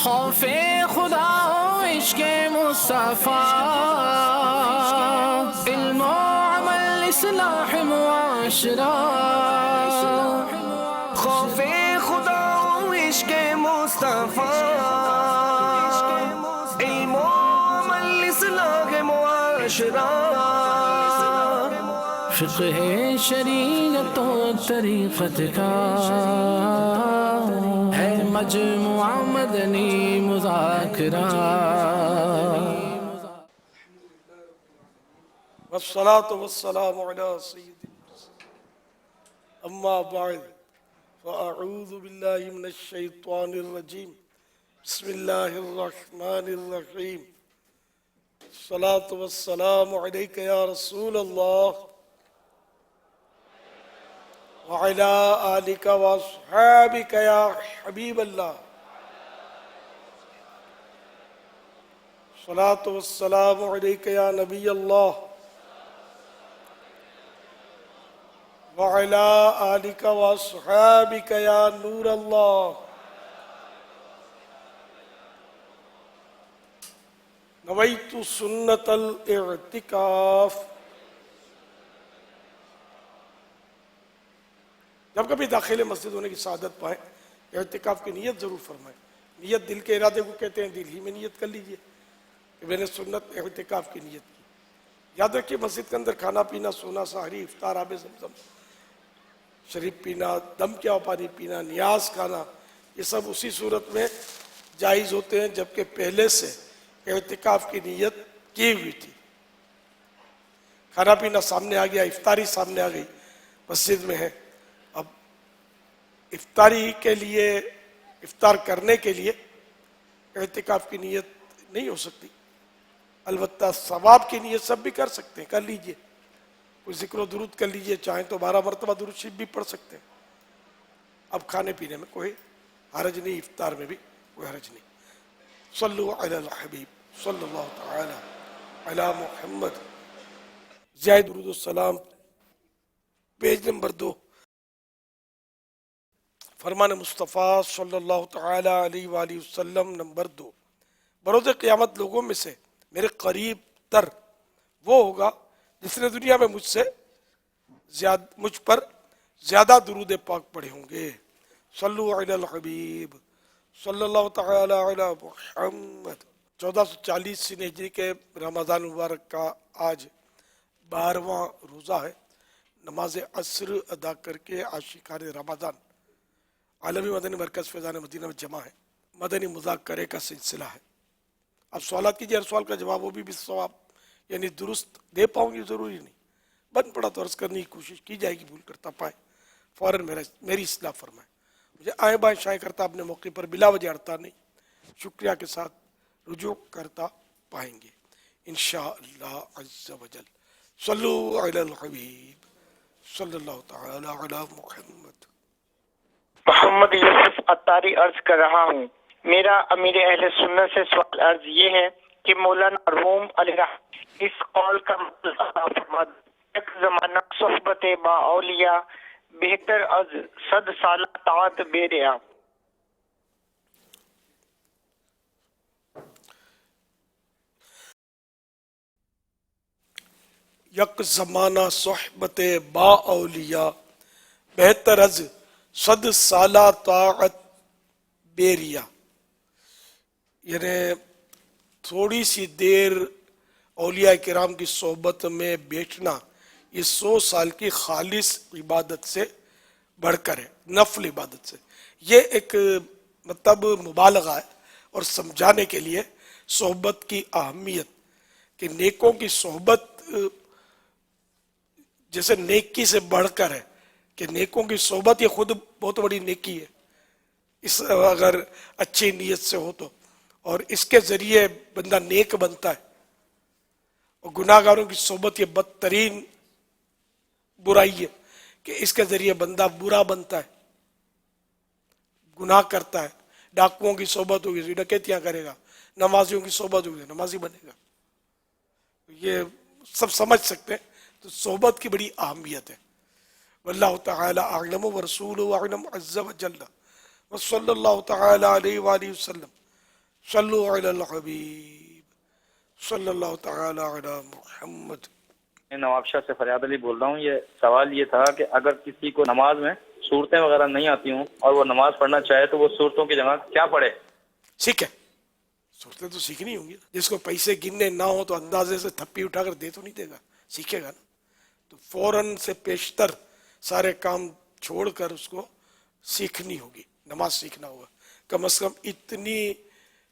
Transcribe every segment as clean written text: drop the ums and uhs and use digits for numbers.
خوف خدا و عشق مصطفیٰ، علم و عمل اصلاح معاشرہ. خوف خدا و عشق مصطفیٰ، علم و عمل اصلاح معاشرہ. فقہ شریعت و طریقت کا ہے مجموعہ مدنی مذاکرہ. والصلاة والسلام على سيد المرسلين أما بعد فأعوذ بالله من الشيطان الرجيم بسم الله الرحمن الرحيم. الصلاة والسلام عليك يا رسول الله وعلى آلك وأصحابك يا حبيب الله. الصلاة والسلام عليك يا نبي الله وعلى آلك وأصحابك يا نور الله. نويت سنة الاعتكاف. جب کبھی داخل مسجد ہونے کی سعادت پائیں اعتکاف کی نیت ضرور فرمائیں. نیت دل کے ارادے کو کہتے ہیں، دل ہی میں نیت کر لیجئے کہ میں نے سنت اعتکاف کی نیت کی. یاد رکھیے مسجد کے اندر کھانا پینا، سونا، سحری، افطار، آب زمزم شریف پینا، دم کیا پانی پینا، نیاز کھانا، یہ سب اسی صورت میں جائز ہوتے ہیں جبکہ پہلے سے اعتکاف کی نیت کی ہوئی تھی. کھانا پینا سامنے آ گیا، افطاری سامنے آ گئی، مسجد میں ہے، اب افطاری کے لیے، افطار کرنے کے لیے اعتکاف کی نیت نہیں ہو سکتی. البتہ ثواب کی نیت سب بھی کر سکتے ہیں، کر لیجئے. کوئی ذکر و درود کر لیجئے، چاہیں تو 12 مرتبہ درود شریف بھی پڑھ سکتے ہیں. اب کھانے پینے میں کوئی حرج نہیں، افطار میں بھی کوئی حرج نہیں. صلو علی الحبیب صلی اللہ تعالی علی محمد. زائد درود السلام پیج نمبر 2. فرمان مصطفیٰ صلی اللہ تعالی علیہ وآلہ وسلم نمبر 2. بروز قیامت لوگوں میں سے میرے قریب تر وہ ہوگا جس نے دنیا میں مجھ پر زیادہ درود پاک پڑھے ہوں گے. صلو علی الحبیب صلی اللہ تعالی علی محمد. 1440 ہجری کے رمضان مبارک کا آج 12واں روزہ ہے. نماز عصر ادا کر کے عاشقان رمضان عالمی مدنی مرکز فیضان مدینہ میں جمع ہے. مدنی مذاکرے کا سلسلہ ہے. اب سوالات کیجیے، ہر سوال کا جواب وہ بھی ثواب یعنی درست دے پاؤں گی ضروری نہیں، بن پڑا تو عرض کرنے کی کوشش کی جائے گی، بھول کرتا پائے فوراً میری اصلاح فرمائے. مجھے آئیں بائیں شائیں کرتا اپنے موقع پر بلا وجہ اڑتا نہیں، شکریہ کے ساتھ رجوع کرتا پائیں گے انشاءاللہ عز و جل. صلو علی الحبیب صلی اللہ تعالی علی محمد. محمد یوسف عطاری عرض کر رہا ہوں. میرا امیر اہل سنت سے سوال عرض یہ ہے کہ مولانا روم علیہ رحمۃ اس قول کا مطلب عطا فرما دیں: ایک زمانہ صحبت با اولیاء بہتر از 100 سالہ طاعت بے ریا. یک زمانہ صحبت با اولیاء بہتر از 100 سالہ طاعت بے ریا. یعنی تھوڑی سی دیر اولیاء کرام کی صحبت میں بیٹھنا یہ 100 سال کی خالص عبادت سے بڑھ کر ہے، نفل عبادت سے. یہ ایک مطلب مبالغہ ہے اور سمجھانے کے لیے صحبت کی اہمیت کہ نیکوں کی صحبت جیسے نیکی سے بڑھ کر ہے، کہ نیکوں کی صحبت یہ خود بہت بڑی نیکی ہے اس اگر اچھی نیت سے ہو تو، اور اس کے ذریعے بندہ نیک بنتا ہے. اور گناہ گاروں کی صحبت یہ بدترین برائی ہے کہ اس کے ذریعے بندہ برا بنتا ہے، گناہ کرتا ہے. ڈاکوؤں کی صحبت ہوگی ڈکیتیاں کرے گا، نمازیوں کی صحبت ہوگی نمازی بنے گا. یہ سب سمجھ سکتے ہیں. تو صحبت کی بڑی اہمیت ہے. واللہ تعالی اعلم ورسولہ اعلم عز وجل وصلی اللہ تعالی علیہ وآلہ وسلم. صلو علی الحبیب صلی اللہ تعالی علی محمد۔ میں نواب شاہ سے فریاد علی بول رہا ہوں۔ یہ سوال یہ تھا کہ اگر کسی کو نماز میں صورتیں وغیرہ نہیں آتی ہوں اور وہ نماز پڑھنا چاہے تو وہ صورتوں کی جگہ کیا پڑھے؟ ٹھیک ہے، صورتیں تو سیکھنی ہوں گی۔ جس کو پیسے گننے نہ ہو تو اندازے سے تھپی اٹھا کر دے تو نہیں دے گا، سیکھے گا نا۔ تو فوراً سے پیشتر سارے کام چھوڑ کر اس کو سیکھنی ہوگی، نماز سیکھنا ہوگا۔ کم از کم اتنی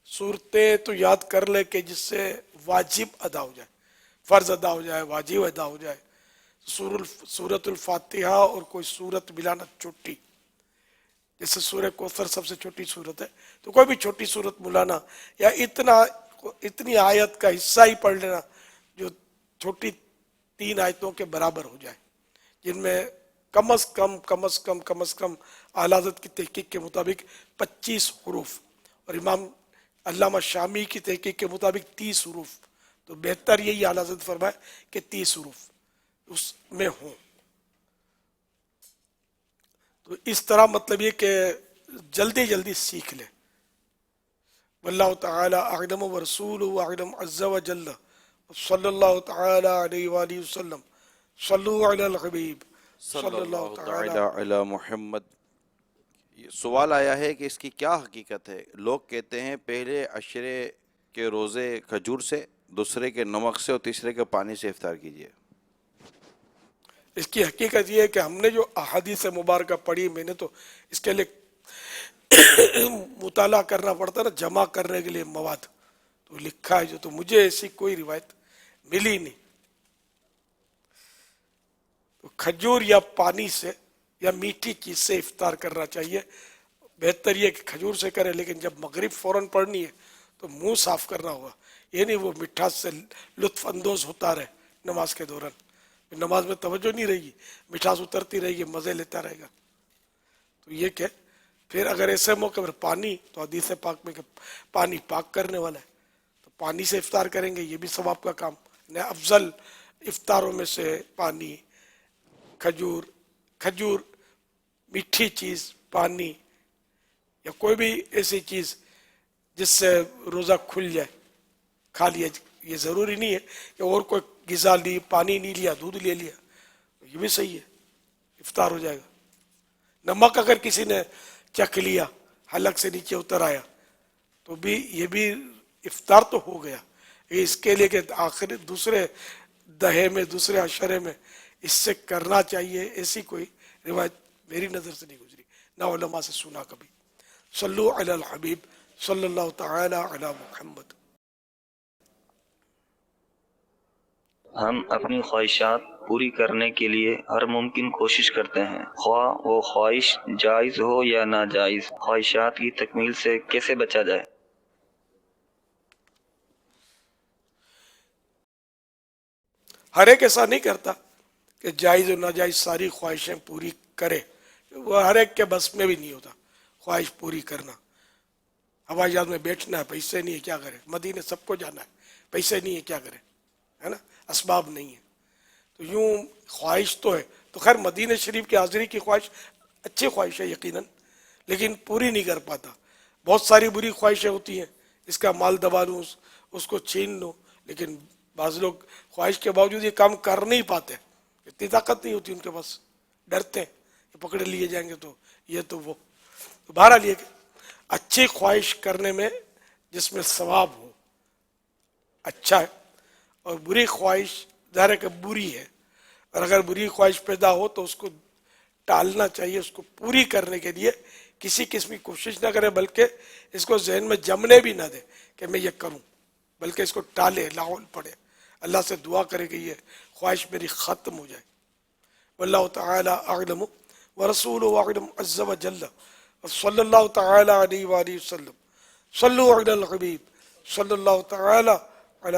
صورتیں تو یاد کر لے کہ جس سے واجب ادا ہو جائے، فرض ادا ہو جائے، واجب ادا ہو جائے۔ سورۃ الفاتحہ اور کوئی صورت ملانا چھوٹی، جیسے سورہ کوثر سب سے چھوٹی صورت ہے، تو کوئی بھی چھوٹی صورت ملانا یا اتنی آیت کا حصہ ہی پڑھ لینا جو چھوٹی 3 آیتوں کے برابر ہو جائے، جن میں کم از کم اعلیٰ حضرت کی تحقیق کے مطابق 25 حروف اور امام علامہ شامی کی تحقیق کے مطابق 30 حروف، تو بہتر یہی اعلیٰ حضرت فرمائے کہ 30 حروف اس میں ہوں۔ تو اس طرح مطلب یہ کہ جلدی سیکھ لے۔ واللہ تعالی اعلم ورسولہ اعلم عز وجل صلی اللہ تعالی علیہ وآلہ وسلم صلو علی الحبیب صلی اللہ تعالی علی محمد۔ سوال آیا ہے کہ اس کی کیا حقیقت ہے؟ لوگ کہتے ہیں پہلے عشرے کے روزے کھجور سے، دوسرے کے نمک سے اور تیسرے کے پانی سے افطار کیجیے۔ اس کی حقیقت یہ ہے کہ ہم نے جو احادیث مبارکہ پڑھی، میں نے تو اس کے لیے مطالعہ کرنا پڑتا نا، جمع کرنے کے لیے مواد، تو لکھا ہے جو، تو مجھے ایسی کوئی روایت ملی نہیں۔ تو کھجور یا پانی سے یا میٹھی چیز سے افطار کرنا چاہیے۔ بہتر یہ کہ کھجور سے کرے، لیکن جب مغرب فوراً پڑھنی ہے تو منہ صاف کرنا ہوگا، یہ نہیں وہ مٹھاس سے لطف اندوز ہوتا رہے نماز کے دوران، نماز میں توجہ نہیں رہے گی، مٹھاس اترتی رہے گی، مزے لیتا رہے گا۔ تو یہ کہ پھر اگر ایسے موقع پر پانی، تو حدیث پاک میں کہ پانی پاک کرنے والا ہے، تو پانی سے افطار کریں گے، یہ بھی ثواب کا کام۔ افضل افطاروں میں سے پانی، کھجور، میٹھی چیز، پانی یا کوئی بھی ایسی چیز جس سے روزہ کھل جائے، کھا لیا۔ یہ ضروری نہیں ہے کہ اور کوئی غذا لی، پانی نہیں لیا، دودھ لے لیا، یہ بھی صحیح ہے، افطار ہو جائے گا۔ نمک اگر کسی نے چکھ لیا، حلق سے نیچے اتر آیا، تو بھی یہ بھی افطار تو ہو گیا۔ اس کے لیے کہ آخر دوسرے دہے میں، دوسرے عشرے میں اس سے کرنا چاہیے، ایسی کوئی روایت میری نظر سے نہیں گزری، نہ علماء سے سنا کبھی۔ صلو علی الحبیب صلی اللہ تعالی علی محمد۔ ہم اپنی خواہشات پوری کرنے کے لیے ہر ممکن کوشش کرتے ہیں، خواہ وہ خواہش جائز ہو یا ناجائز۔ خواہشات کی تکمیل سے کیسے بچا جائے؟ ہر ایک ایسا نہیں کرتا کہ جائز و ناجائز ساری خواہشیں پوری کرے، وہ ہر ایک کے بس میں بھی نہیں ہوتا خواہش پوری کرنا۔ ہوائی جہاز میں بیٹھنا ہے، پیسے نہیں ہے، کیا کرے؟ مدینے سب کو جانا ہے، پیسے نہیں ہے، کیا کرے؟ ہے نا، اسباب نہیں ہے۔ تو یوں خواہش تو ہے، تو خیر مدینہ شریف کی حاضری کی خواہش اچھی خواہش ہے یقیناً، لیکن پوری نہیں کر پاتا۔ بہت ساری بری خواہشیں ہوتی ہیں، اس کا مال دبا لوں، اس کو چھین لوں، لیکن بعض لوگ خواہش کے باوجود یہ کام کر نہیں پاتے، اتنی طاقت نہیں ہوتی ان کے پاس، ڈرتے ہیں کہ پکڑے لیے جائیں گے تو یہ تو وہ۔ تو بہرحال یہ کہ اچھی خواہش کرنے میں جس میں ثواب ہو اچھا ہے، اور بری خواہش ظاہر ہے کہ بری ہے، اور اگر بری خواہش پیدا ہو تو اس کو ٹالنا چاہیے، اس کو پوری کرنے کے لیے کسی قسم کی کوشش نہ کرے، بلکہ اس کو ذہن میں جمنے بھی نہ دے کہ میں یہ کروں، بلکہ اس کو ٹالے، لاحول پڑے، اللہ سے دعا کرے کہ یہ خواہش میری ختم ہو جائے۔ واللہ تعالی اعلم ورسولہ اعلم عز وجل صلی اللہ تعالی علیہ وآلہ وسلم صلو علی الحبیب صلی اللہ تعالی علی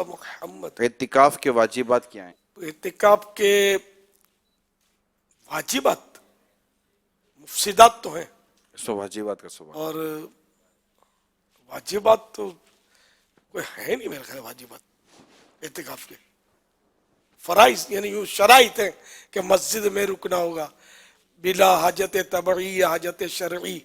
محمد۔ اعتکاف کے واجبات کیا ہیں؟ اعتکاف کے واجبات مفسدات تو ہیں، اس میں واجبات کا سوال۔ اور واجبات تو کوئی ہے نہیں میرے خیال، واجبات اعتکاف کے فرائض یعنی یوں شرائط ہیں کہ مسجد میں رکنا ہوگا بلا حاجت طبعی یا حاجت شرعی،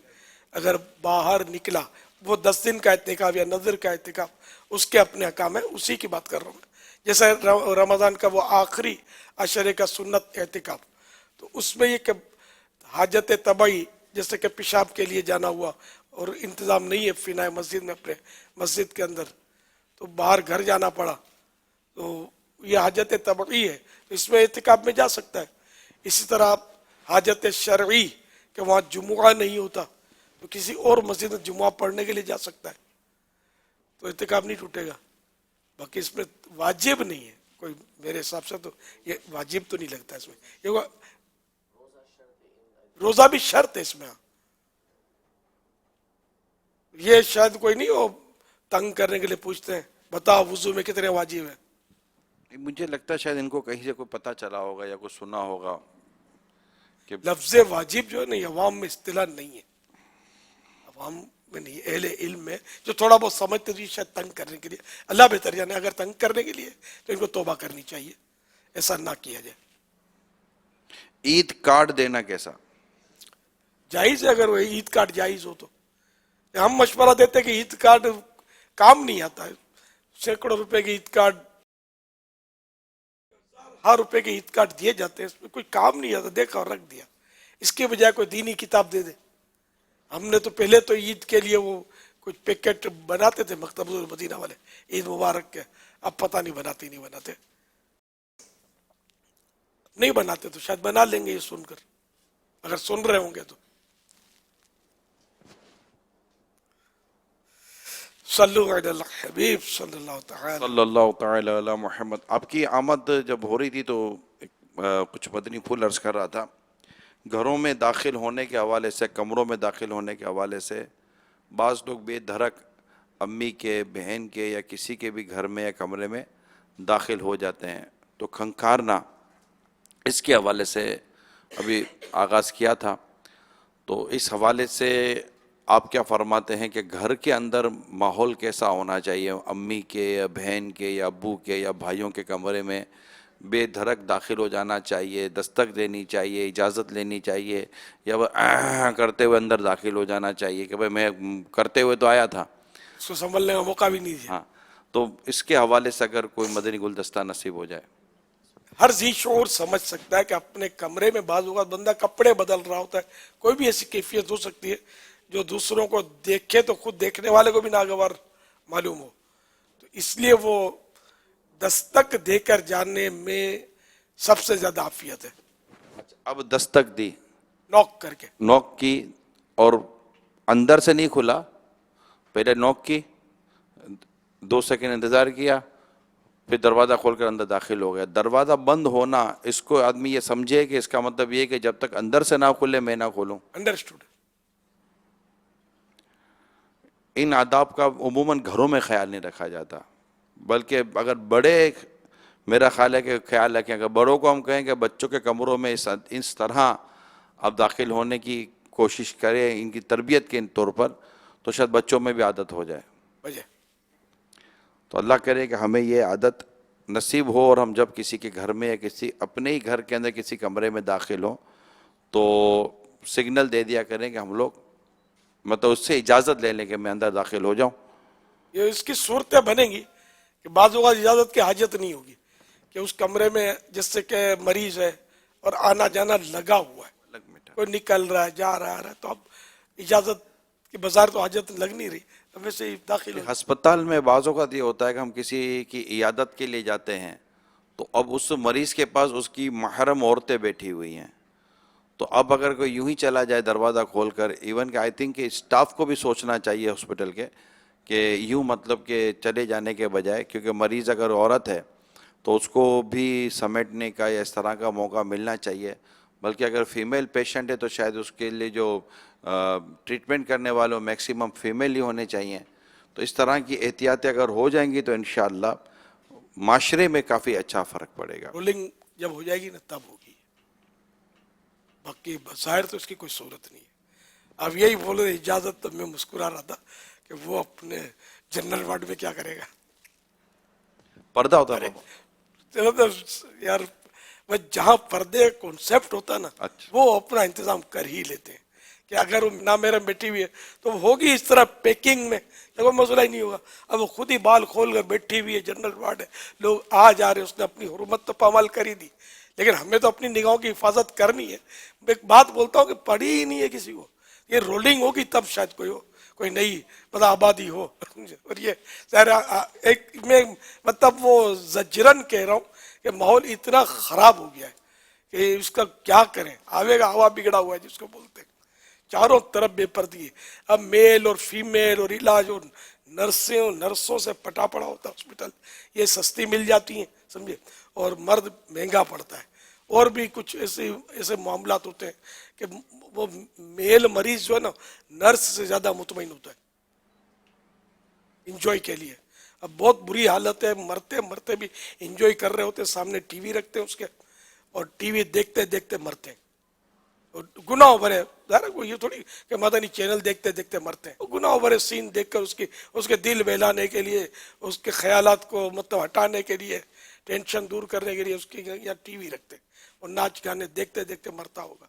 اگر باہر نکلا وہ 10 دن کا اعتکاف یا نظر کا اعتکاف اس کے اپنے احکام ہے, اسی کی بات کر رہا ہوں میں. جیسے رمضان کا وہ آخری عشرے کا سنت اعتکاف, تو اس میں یہ کہ حاجت طبعی جیسے کہ پیشاب کے لیے جانا ہوا اور انتظام نہیں ہے فنائے مسجد میں اپنے مسجد کے اندر, تو باہر گھر جانا پڑا, تو یہ حاجت طبعی ہے, تو اس میں اعتکاف میں جا سکتا ہے. اسی طرح حاجت شرعی کہ وہاں جمعہ نہیں ہوتا تو کسی اور مسجد میں جمعہ پڑھنے کے لیے جا سکتا ہے, تو اعتکاف نہیں ٹوٹے گا. باقی اس میں واجب نہیں ہے کوئی, میرے حساب سے تو یہ واجب تو نہیں لگتا اس میں. یہ روزہ بھی شرط ہے اس میں. یہ شاید کوئی نہیں ہو تنگ کرنے کے لیے پوچھتے ہیں بتاؤ وضو میں کتنے واجب ہیں. مجھے لگتا ہے شاید ان کو کہیں سے کوئی پتہ چلا ہوگا یا کوئی سنا ہوگا کہ لفظ واجب جو ہے نا عوام میں اصطلاح نہیں ہے, عوام میں نہیں, اہل علم میں جو تھوڑا بہت سمجھتے تو یہ شاید تنگ کرنے کے لیے, اللہ بہتر جانے, اگر تنگ کرنے کے لیے تو ان کو توبہ کرنی چاہیے, ایسا نہ کیا جائے. عید کارڈ دینا کیسا؟ جائز ہے, اگر وہ عید کارڈ جائز ہو تو. ہم مشورہ دیتے ہیں کہ عید کارڈ کام نہیں آتا ہے, سینکڑوں روپے کے عید کارڈ, ہر روپے کے عید کارڈ دیے جاتے ہیں, اس میں کوئی کام نہیں آتا, دیکھا اور رکھ دیا. اس کے بجائے کوئی دینی کتاب دے دے. ہم نے تو پہلے تو عید کے لیے وہ کچھ پیکٹ بناتے تھے مکتبۃ المدینہ والے عید مبارک کے, اب پتہ نہیں بناتے نہیں بناتے, نہیں بناتے تو شاید بنا لیں گے یہ سن کر, اگر سن رہے ہوں گے تو. صلو علی الحبیب صلی اللہ تعالی. صلی اللہ تعالی علی محمد. آپ کی آمد جب ہو رہی تھی تو کچھ مدنی پھول عرض کر رہا تھا, گھروں میں داخل ہونے کے حوالے سے, کمروں میں داخل ہونے کے حوالے سے بعض لوگ بے دھڑک امی کے, بہن کے یا کسی کے بھی گھر میں یا کمرے میں داخل ہو جاتے ہیں, تو کھنکارنا اس کے حوالے سے ابھی آغاز کیا تھا, تو اس حوالے سے آپ کیا فرماتے ہیں کہ گھر کے اندر ماحول کیسا ہونا چاہیے؟ امی کے یا بہن کے یا ابو کے یا بھائیوں کے کمرے میں بے دھڑک داخل ہو جانا چاہیے, دستک دینی چاہیے, اجازت لینی چاہیے, یا وہ کرتے ہوئے اندر داخل ہو جانا چاہیے کہ بھئی میں کرتے ہوئے تو آیا تھا, اس کو سنبھلنے کا موقع بھی نہیں دیا. ہاں, تو اس کے حوالے سے اگر کوئی مدنی گلدستہ نصیب ہو جائے. ہر ذی شعور سمجھ سکتا ہے کہ اپنے کمرے میں بعض اوقات بندہ کپڑے بدل رہا ہوتا ہے, کوئی بھی ایسی کیفیت ہو سکتی ہے جو دوسروں کو دیکھے تو خود دیکھنے والے کو بھی ناگوار معلوم ہو, تو اس لیے وہ دستک دے کر جانے میں سب سے زیادہ عافیت ہے. اب دستک دی, نوک کر کے, نوک کی اور اندر سے نہیں کھلا, پہلے نوک کی, 2 سیکنڈ انتظار کیا, پھر دروازہ کھول کر اندر داخل ہو گیا. دروازہ بند ہونا اس کو آدمی یہ سمجھے کہ اس کا مطلب یہ کہ جب تک اندر سے نہ کھلے میں نہ کھولوں. انڈرسٹوڈ. ان آداب کا عموماً گھروں میں خیال نہیں رکھا جاتا, بلکہ اگر بڑے, میرا خیال ہے کہ خیال رکھیں, اگر بڑوں کو ہم کہیں کہ بچوں کے کمروں میں اس طرح اب داخل ہونے کی کوشش کریں ان کی تربیت کے طور پر, تو شاید بچوں میں بھی عادت ہو جائے. تو اللہ کرے کہ ہمیں یہ عادت نصیب ہو, اور ہم جب کسی کے گھر میں یا کسی اپنے ہی گھر کے اندر کسی کمرے میں داخل ہوں تو سگنل دے دیا کریں کہ ہم لوگ مطلب اس سے اجازت لے لیں کہ میں اندر داخل ہو جاؤں. یہ اس کی صورتیں بنیں گی کہ بعض اوقات اجازت کی حاجت نہیں ہوگی کہ اس کمرے میں جس سے کہ مریض ہے اور آنا جانا لگا ہوا ہے, کوئی نکل رہا ہے جا رہا ہے, تو اب اجازت کی بظاہر تو حاجت لگ نہیں رہی, اب ویسے ہی داخل ہو. ہسپتال میں بعض اوقات یہ ہوتا ہے کہ ہم کسی کی عیادت کے لیے جاتے ہیں تو اب اس مریض کے پاس اس کی محرم عورتیں بیٹھی ہوئی ہیں, تو اب اگر کوئی یوں ہی چلا جائے دروازہ کھول کر, ایون کہ آئی تھنک کہ اسٹاف کو بھی سوچنا چاہیے ہاسپٹل کے کہ یوں مطلب کہ چلے جانے کے بجائے, کیونکہ مریض اگر عورت ہے تو اس کو بھی سمیٹنے کا یا اس طرح کا موقع ملنا چاہیے, بلکہ اگر فیمیل پیشنٹ ہے تو شاید اس کے لیے جو ٹریٹمنٹ کرنے والوں میکسیمم فیمیل ہی ہونے چاہیے. تو اس طرح کی احتیاطیں اگر ہو جائیں گی تو انشاءاللہ معاشرے میں کافی اچھا فرق پڑے گا. رولنگ جب ہو جائے گی نا تب ہوگی, باقی بظاہر تو اس کی کوئی صورت نہیں ہے. اب یہی بولے اجازت, تو میں مسکرا رہا تھا کہ وہ اپنے جنرل وارڈ میں کیا کرے گا, پردہ ہوتا ہے یار, وہ جہاں پردے کانسیپٹ ہوتا ہے نا وہ اپنا انتظام کر ہی لیتے ہیں کہ اگر وہ نہ میرے بیٹھی ہوئی ہے تو ہوگی اس طرح پیکنگ میں، کوئی مسئلہ ہی نہیں ہوگا. اب وہ خود ہی بال کھول کر بیٹھی ہوئی ہے، جنرل وارڈ ہے، لوگ آ جا رہے، اس نے اپنی حرمت تو پامال کری دی، لیکن ہمیں تو اپنی نگاہوں کی حفاظت کرنی ہے. میں ایک بات بولتا ہوں کہ پڑھی ہی نہیں ہے کسی کو، یہ رولنگ ہوگی تب شاید کوئی نئی پتہ آبادی ہو. اور یہ ظاہر ایک میں مطلب وہ زجرن کہہ رہا ہوں کہ ماحول اتنا خراب ہو گیا ہے کہ اس کا کیا کریں. آوے کا ہوا بگڑا ہوا ہے جس کو بولتے ہیں، چاروں طرف بے پردگی. اب میل اور فیمیل اور علاج اور نرسوں سے پٹا پڑا ہوتا ہے ہاسپٹل، یہ سستی مل جاتی ہیں سمجھے، اور مرد مہنگا پڑتا ہے. اور بھی کچھ ایسے معاملات ہوتے ہیں کہ وہ میل مریض جو ہے نا نرس سے زیادہ مطمئن ہوتا ہے انجوائے کے لیے. اب بہت بری حالت ہے، مرتے مرتے بھی انجوائے کر رہے ہوتے، سامنے ٹی وی رکھتے ہیں اس کے اور ٹی وی دیکھتے دیکھتے مرتے ہیں. اور گناہ بھرے، یہ تھوڑی کہ مدنی چینل دیکھتے دیکھتے مرتے ہیں، گناہ بھرے سین دیکھ کر اس کے دل بہلانے کے لیے، اس کے خیالات کو مطلب ہٹانے کے لیے، ٹینشن دور کرنے کے لیے اس کی یا ٹی وی رکھتے اور ناچ گانے دیکھتے دیکھتے مرتا ہوگا.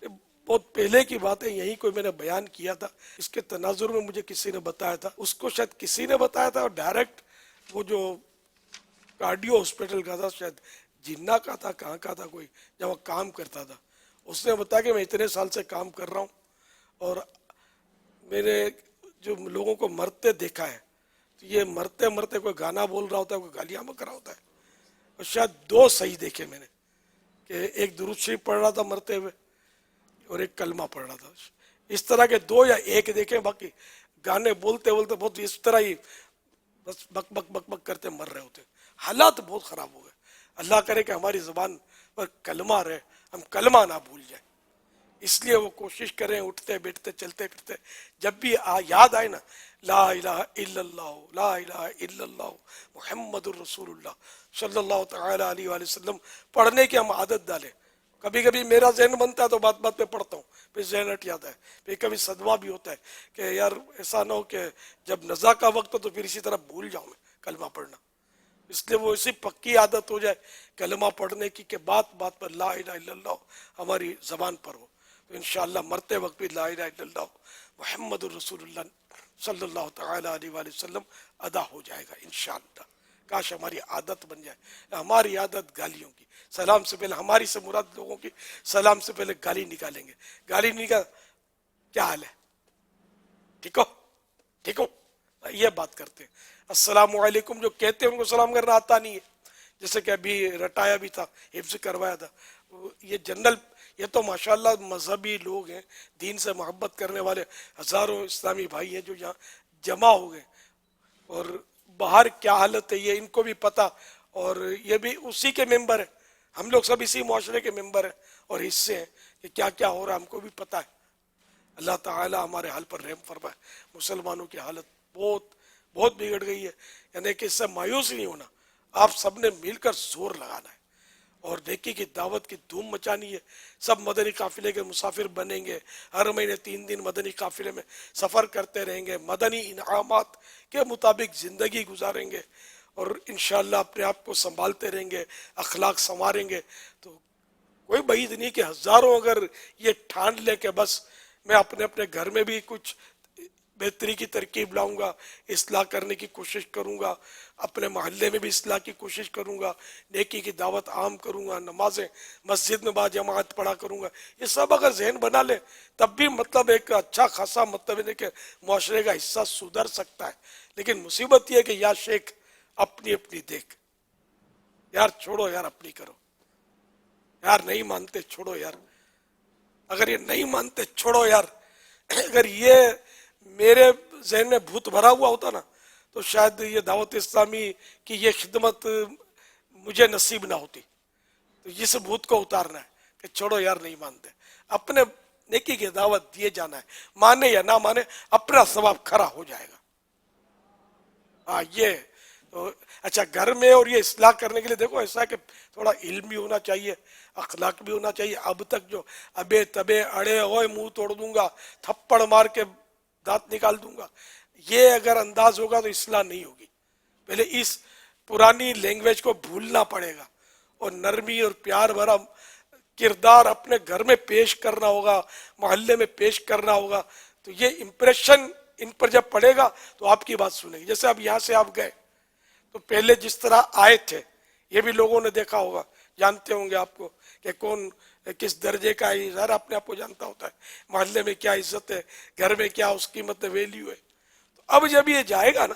یہ بہت پہلے کی بات ہے، یہی کوئی میں نے بیان کیا تھا، اس کے تناظر میں مجھے کسی نے بتایا تھا، اس کو شاید کسی نے بتایا تھا، اور ڈائریکٹ وہ جو کارڈیو ہاسپٹل کا تھا، شاید جنہ کا تھا، کہاں کا تھا، کوئی جب وہ کام کرتا تھا، اس نے بتایا کہ میں اتنے سال سے کام کر رہا ہوں اور میں نے جو لوگوں کو مرتے دیکھا ہے، تو یہ مرتے مرتے کوئی گانا بول رہا ہوتا ہے، کوئی گالیاں بک رہا ہوتا ہے، اور شاید 2 صحیح دیکھے میں نے، کہ ایک درود شریف پڑھ رہا تھا مرتے ہوئے اور ایک کلمہ پڑھ رہا تھا. اس طرح کے 2 یا 1 دیکھے، باقی گانے بولتے بولتے بہت اس طرح ہی بس بک بک بک بک کرتے مر رہے ہوتے. حالات بہت خراب ہو گئے. اللہ کرے کہ ہماری زبان پر کلمہ رہے، ہم کلمہ نہ بھول جائیں. اس لیے وہ کوشش کریں، اٹھتے بیٹھتے چلتے پھرتے جب بھی یاد آئے نا، لا الہ الا اللہ، لا الہ الا اللہ محمد الرسول اللہ صلی اللہ تعالی علیہ وآلہ وسلم پڑھنے کی ہم عادت ڈالیں. کبھی کبھی میرا ذہن بنتا ہے تو بات بات پہ پڑھتا ہوں، پھر ذہن ہٹ جاتا ہے. پھر کبھی صدمہ بھی ہوتا ہے کہ یار ایسا نہ ہو کہ جب نزا کا وقت ہو تو پھر اسی طرح بھول جاؤں میں کلمہ پڑھنا. اس لیے وہ اسی پکی عادت ہو جائے کلمہ پڑھنے کی کہ بات بات پر لا الہ الا اللہ ہماری زبان پر ہو، تو انشاءاللہ مرتے وقت بھی لا الہ الا اللہ محمد الرسول اللہ صلی اللہ تعالی علیہ وآلہ وسلم ادا ہو جائے گا انشاءاللہ. کاش ہماری عادت بن جائے. ہماری عادت گالیوں کی، سلام سے پہلے ہماری سے مراد لوگوں کی سلام سے پہلے گالی نکالیں گے. گالی نکال، کیا حال ہے، ٹھیک ہو ٹھیک ہو، یہ بات کرتے ہیں. السلام علیکم جو کہتے ہیں ان کو سلام کرنا آتا نہیں ہے، جیسے کہ ابھی رٹایا بھی تھا، حفظ کروایا تھا. یہ جنرل، یہ تو ماشاءاللہ مذہبی لوگ ہیں، دین سے محبت کرنے والے ہزاروں اسلامی بھائی ہیں جو یہاں جمع ہو گئے، اور باہر کیا حالت ہے یہ ان کو بھی پتا، اور یہ بھی اسی کے ممبر ہیں. ہم لوگ سب اسی معاشرے کے ممبر ہیں اور حصے ہیں کہ کیا کیا ہو رہا ہے ہم کو بھی پتا ہے. اللہ تعالی ہمارے حال پر رحم فرمائے. مسلمانوں کی حالت بہت بہت بگڑ گئی ہے، یعنی کہ اس سے مایوس نہیں ہونا، آپ سب نے مل کر زور لگانا ہے اور نیکی کی دعوت کی دھوم مچانی ہے. سب مدنی قافلے کے مسافر بنیں گے، ہر مہینے 3 دن مدنی قافلے میں سفر کرتے رہیں گے، مدنی انعامات کے مطابق زندگی گزاریں گے، اور انشاءاللہ اپنے آپ کو سنبھالتے رہیں گے، اخلاق سنواریں گے. تو کوئی بعید نہیں کہ ہزاروں اگر یہ ٹھان لے کہ بس میں اپنے اپنے گھر میں بھی کچھ بہتری کی ترکیب لاؤں گا، اصلاح کرنے کی کوشش کروں گا، اپنے محلے میں بھی اصلاح کی کوشش کروں گا، نیکی کی دعوت عام کروں گا، نمازیں مسجد میں با جماعت پڑھا کروں گا، یہ سب اگر ذہن بنا لے تب بھی مطلب ایک اچھا خاصا مطلب ہے کہ معاشرے کا حصہ سدھر سکتا ہے. لیکن مصیبت یہ ہے کہ یا شیخ اپنی اپنی دیکھ، یار چھوڑو یار اپنی کرو، یار نہیں مانتے چھوڑو یار، اگر یہ نہیں مانتے چھوڑو یار. اگر یہ میرے ذہن میں بھوت بھرا ہوا ہوتا نا تو شاید یہ دعوت اسلامی کی یہ خدمت مجھے نصیب نہ ہوتی. تو اس بھوت کو اتارنا ہے کہ چھوڑو یار نہیں مانتے، اپنے نیکی کی دعوت دیے جانا ہے، مانے یا نہ مانے اپنا ثواب کھڑا ہو جائے گا. ہاں یہ اچھا گھر میں، اور یہ اصلاح کرنے کے لیے دیکھو ایسا کہ تھوڑا علم بھی ہونا چاہیے، اخلاق بھی ہونا چاہیے. اب تک جو ابے تبے اڑے ہوئے منہ توڑ دوں گا، تھپڑ مار کے دانت نکال دوں گا، یہ اگر انداز ہوگا تو اصلاح نہیں ہوگی. پہلے اس پرانی لینگویج کو بھولنا پڑے گا اور نرمی اور پیار بھرا کردار اپنے گھر میں پیش کرنا ہوگا, محلے میں پیش کرنا ہوگا, تو یہ امپریشن ان پر جب پڑے گا تو آپ کی بات سنیں گے. جیسے اب یہاں سے آپ گئے تو پہلے جس طرح آئے تھے, یہ بھی لوگوں نے دیکھا ہوگا, جانتے ہوں گے آپ کو کہ کون کس درجے کا ہے, ظاہر اپنے آپ کو جانتا ہوتا ہے, محلے میں کیا عزت ہے, گھر میں کیا اس کی مطلب ویلیو ہے. تو اب جب یہ جائے گا نا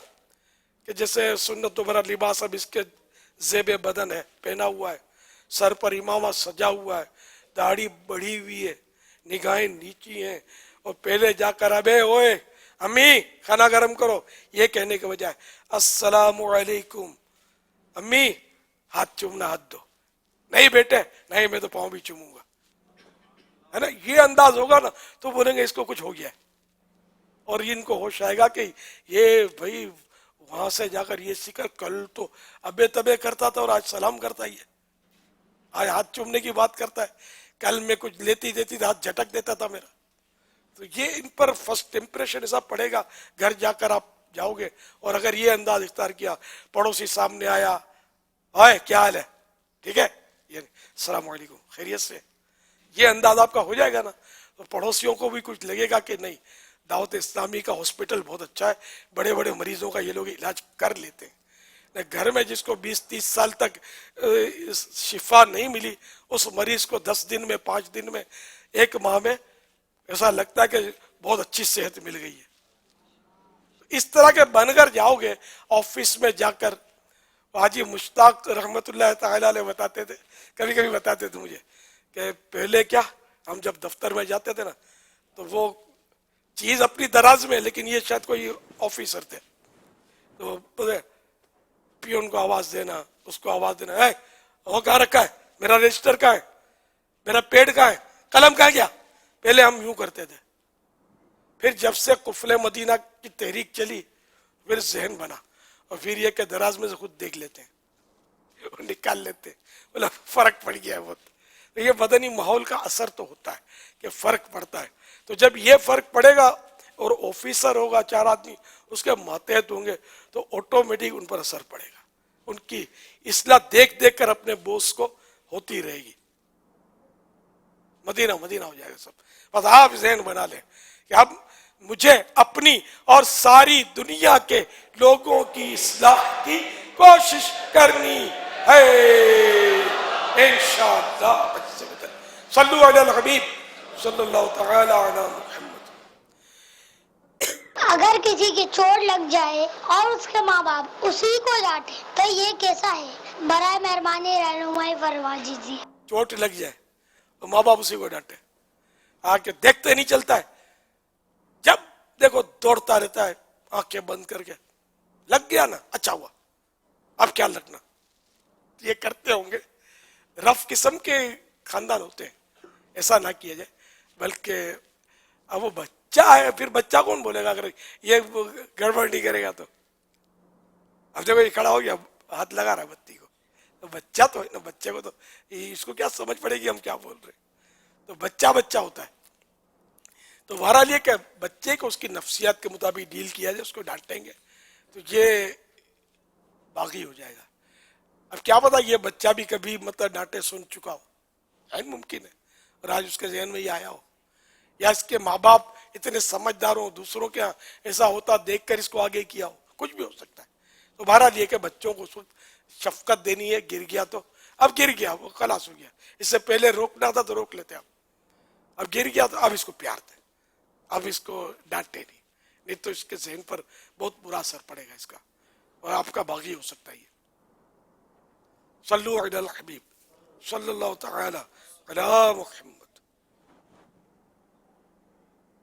کہ جیسے سنت و برا لباس اب اس کے زیب بدن ہے, پہنا ہوا ہے, سر پر امامہ سجا ہوا ہے, داڑھی بڑھی ہوئی ہے, نگاہیں نیچی ہیں, اور پہلے جا کر ابے اوئے امی کھانا گرم کرو, یہ کہنے کے بجائے السلام علیکم امی ہاتھ چومنا ہاتھ دو, نہیں بیٹے نہیں میں تو پاؤں بھی چوموں گا, ہے نا, یہ انداز ہوگا نا تو بولیں گے اس کو کچھ ہو گیا ہے. اور ان کو ہوش آئے گا کہ یہ بھائی وہاں سے جا کر یہ سیکھ کر کل تو ابے تبے کرتا تھا اور آج سلام کرتا ہی ہے, آج ہاتھ چومنے کی بات کرتا ہے, کل میں کچھ لیتی دیتی تھی ہاتھ جھٹک دیتا تھا میرا. تو یہ ان پر فرسٹ امپریشن ایسا پڑے گا. گھر جا کر آپ جاؤ گے اور اگر یہ انداز اختیار کیا, پڑوسی سامنے آیا, آئے کیا حال ہے, ٹھیک ہے, یہ السلام علیکم خیریت سے, یہ انداز آپ کا ہو جائے گا نا, تو پڑوسیوں کو بھی کچھ لگے گا کہ نہیں دعوت اسلامی کا ہاسپٹل بہت اچھا ہے, بڑے بڑے مریضوں کا یہ لوگ علاج کر لیتے ہیں. گھر میں جس کو 20-30 سال تک شفا نہیں ملی, اس مریض کو 10 دن میں, 5 دن میں, 1 ماہ میں ایسا لگتا ہے کہ بہت اچھی صحت مل گئی ہے. اس طرح کے بن کر جاؤ گے. آفس میں جا کر حاجی مشتاق رحمت اللہ تعالی علیہ بتاتے تھے, کبھی کبھی بتاتے تھے مجھے کہ پہلے کیا ہم جب دفتر میں جاتے تھے نا تو وہ چیز اپنی دراز میں, لیکن یہ شاید کوئی آفیسر تھے, تو پیون کو آواز دینا, اس کو آواز دینا, اے وہ کہاں رکھا ہے, میرا رجسٹر کہاں ہے, میرا پیڈ کہاں ہے, قلم کہاں گیا. پہلے ہم یوں کرتے تھے, پھر جب سے قفل مدینہ کی تحریک چلی پھر ذہن بنا, اور پھر یہ کہ دراز میں سے خود دیکھ لیتے ہیں, نکال لیتے, بولا فرق پڑ گیا ہے بہت. تو یہ بدنی ماحول کا اثر تو ہوتا ہے کہ فرق پڑتا ہے. تو جب یہ فرق پڑے گا اور آفیسر ہوگا 4 آدمی اس کے ماتحت ہوں گے تو آٹومیٹک ان پر اثر پڑے گا, ان کی اصلاح دیکھ دیکھ کر اپنے بوس کو ہوتی رہے گی. مدینہ مدینہ ہو جائے گا سب. بس آپ ذہن بنا لیں کہ اب مجھے اپنی اور ساری دنیا کے لوگوں کی اصلاح کی کوشش کرنی ہے انشاءاللہ. صلو علی الحبیب صلی اللہ تعالی علی محمد. اگر کسی کی چوٹ لگ جائے اور اس کے ماں باپ اسی کو ڈانٹے تو یہ کیسا ہے؟ برائے مہربانی رہنمائی فرما دیجیے. چوٹ لگ جائے تو ماں باپ اسی کو ڈانٹے, آ کے دیکھتے نہیں چلتا ہے, جب دیکھو دوڑتا رہتا ہے آنکھیں بند کر کے, لگ گیا نا اچھا ہوا, اب کیا لگنا. یہ کرتے ہوں گے, رف قسم کے خاندان ہوتے ہیں, ایسا نہ کیا جائے. بلکہ اب وہ بچہ ہے, پھر بچہ کون بولے گا اگر یہ گڑبڑ نہیں کرے گا تو. اب دیکھو یہ کھڑا ہو گیا, ہاتھ لگا رہا ہے بتی کو, تو بچہ تو ہے نا, بچے کو تو اس کو کیا سمجھ پڑے گی ہم کیا بول رہے ہیں, تو بچہ بچہ ہوتا ہے. تو بہرحال یہ کہ بچے کو اس کی نفسیات کے مطابق ڈیل کیا جائے, اس کو ڈانٹیں گے تو یہ باغی ہو جائے گا. اب کیا پتا یہ بچہ بھی کبھی مطلب ڈانٹے سن چکا ہو, ممکن ہے, اور آج اس کے ذہن میں یہ آیا ہو, یا اس کے ماں باپ اتنے سمجھدار ہوں, دوسروں کے ایسا ہوتا دیکھ کر اس کو آگے کیا ہو, کچھ بھی ہو سکتا ہے. تو بہرحال یہ کہ بچوں کو اس وقت شفقت دینی ہے. گر گیا تو اب گر گیا, وہ خلاص ہو گیا, اس سے پہلے روکنا تھا تو روک لیتے, اب گر گیا تو اب اس کو پیار دیں, اب اس کو ڈانٹے نہیں تو اس کے ذہن پر بہت برا اثر پڑے گا اس کا, اور آپ کا باغی ہو سکتا ہے. صلو علی الحبیب صلی اللہ تعالی علی محمد.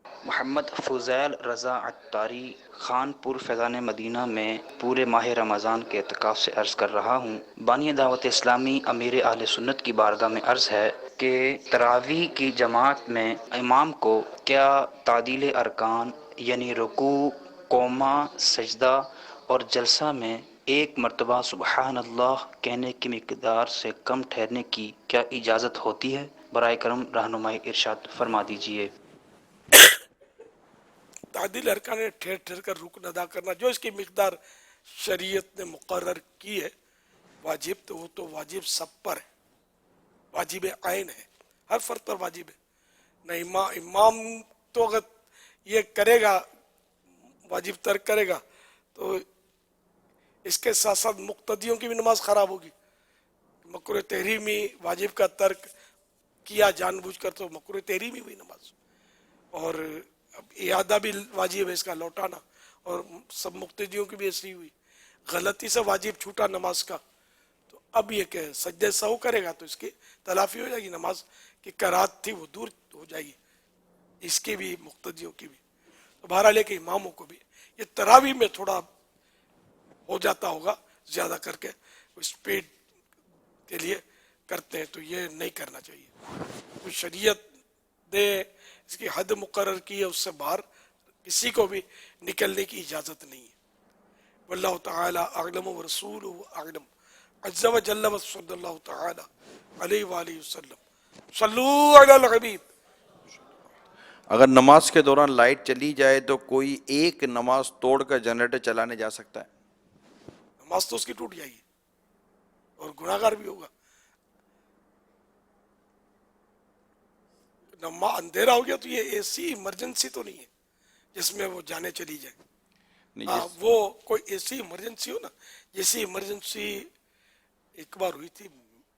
محمد فضیل رضا عطاری خان پور فیضان مدینہ میں پورے ماہ رمضان کے اعتکاف سے عرض کر رہا ہوں. بانی دعوت اسلامی امیر اہل سنت کی بارگاہ میں عرض ہے کہ تراویح کی جماعت میں امام کو کیا تعدیل ارکان یعنی رکوع, قوما, سجدہ اور جلسہ میں 1 مرتبہ سبحان اللہ کہنے کی مقدار سے کم ٹھہرنے کی کیا اجازت ہوتی ہے؟ برائے کرم رہنمائی ارشاد فرما دیجیے. تعدیل ارکان ٹھہر ٹھہر کر رکن ادا کرنا جو اس کی مقدار شریعت نے مقرر کی ہے واجب, تو وہ تو واجب سب پر ہے, واجب عین ہے. ہر فرد پر واجب ہے نہ امام تو اگر یہ کرے گا واجب ترک کرے گا تو اس کے ساتھ ساتھ مقتدیوں کی بھی نماز خراب ہوگی. مکروہ تحریمی واجب کا ترک کیا جان بوجھ کر تو مکروہ تحریمی ہوئی نماز, اور اب اعادہ بھی واجب ہے اس کا لوٹانا, اور سب مقتدیوں کی بھی ایسی ہوئی. غلطی سے واجب چھوٹا نماز کا تو اب یہ کہ سجدہ سہو کرے گا تو اس کی تلافی ہو جائے گی, نماز کی کرات تھی وہ دور ہو جائے گی اس کی بھی مقتدیوں کی بھی. تو بہرحال کہ اماموں کو بھی یہ تراویح میں تھوڑا ہو جاتا ہوگا زیادہ کر کے اسپیڈ کے لیے کرتے ہیں, تو یہ نہیں کرنا چاہیے. کوئی شریعت دے اس کی حد مقرر کی ہے, اس سے باہر کسی کو بھی نکلنے کی اجازت نہیں ہے. واللہ تعالی اعلم ورسولہ اعلم عز و جل و صلی اللہ تعالی علیہ وآلہ وسلم. صلو علی الحبیب. اگر نماز کے دوران لائٹ چلی جائے تو کوئی ایک نماز توڑ کر جنریٹر چلانے جا سکتا ہے؟ نماز تو اس کی ٹوٹ جائے گی اور گناہ گار بھی ہوگا. اندھیرا ہو گیا تو یہ ایسی ایمرجنسی تو نہیں ہے جس میں وہ جانے چلی جائے. وہ کوئی ایسی ایمرجنسی ہو نا, جیسی ایمرجنسی ایک بار ہوئی تھی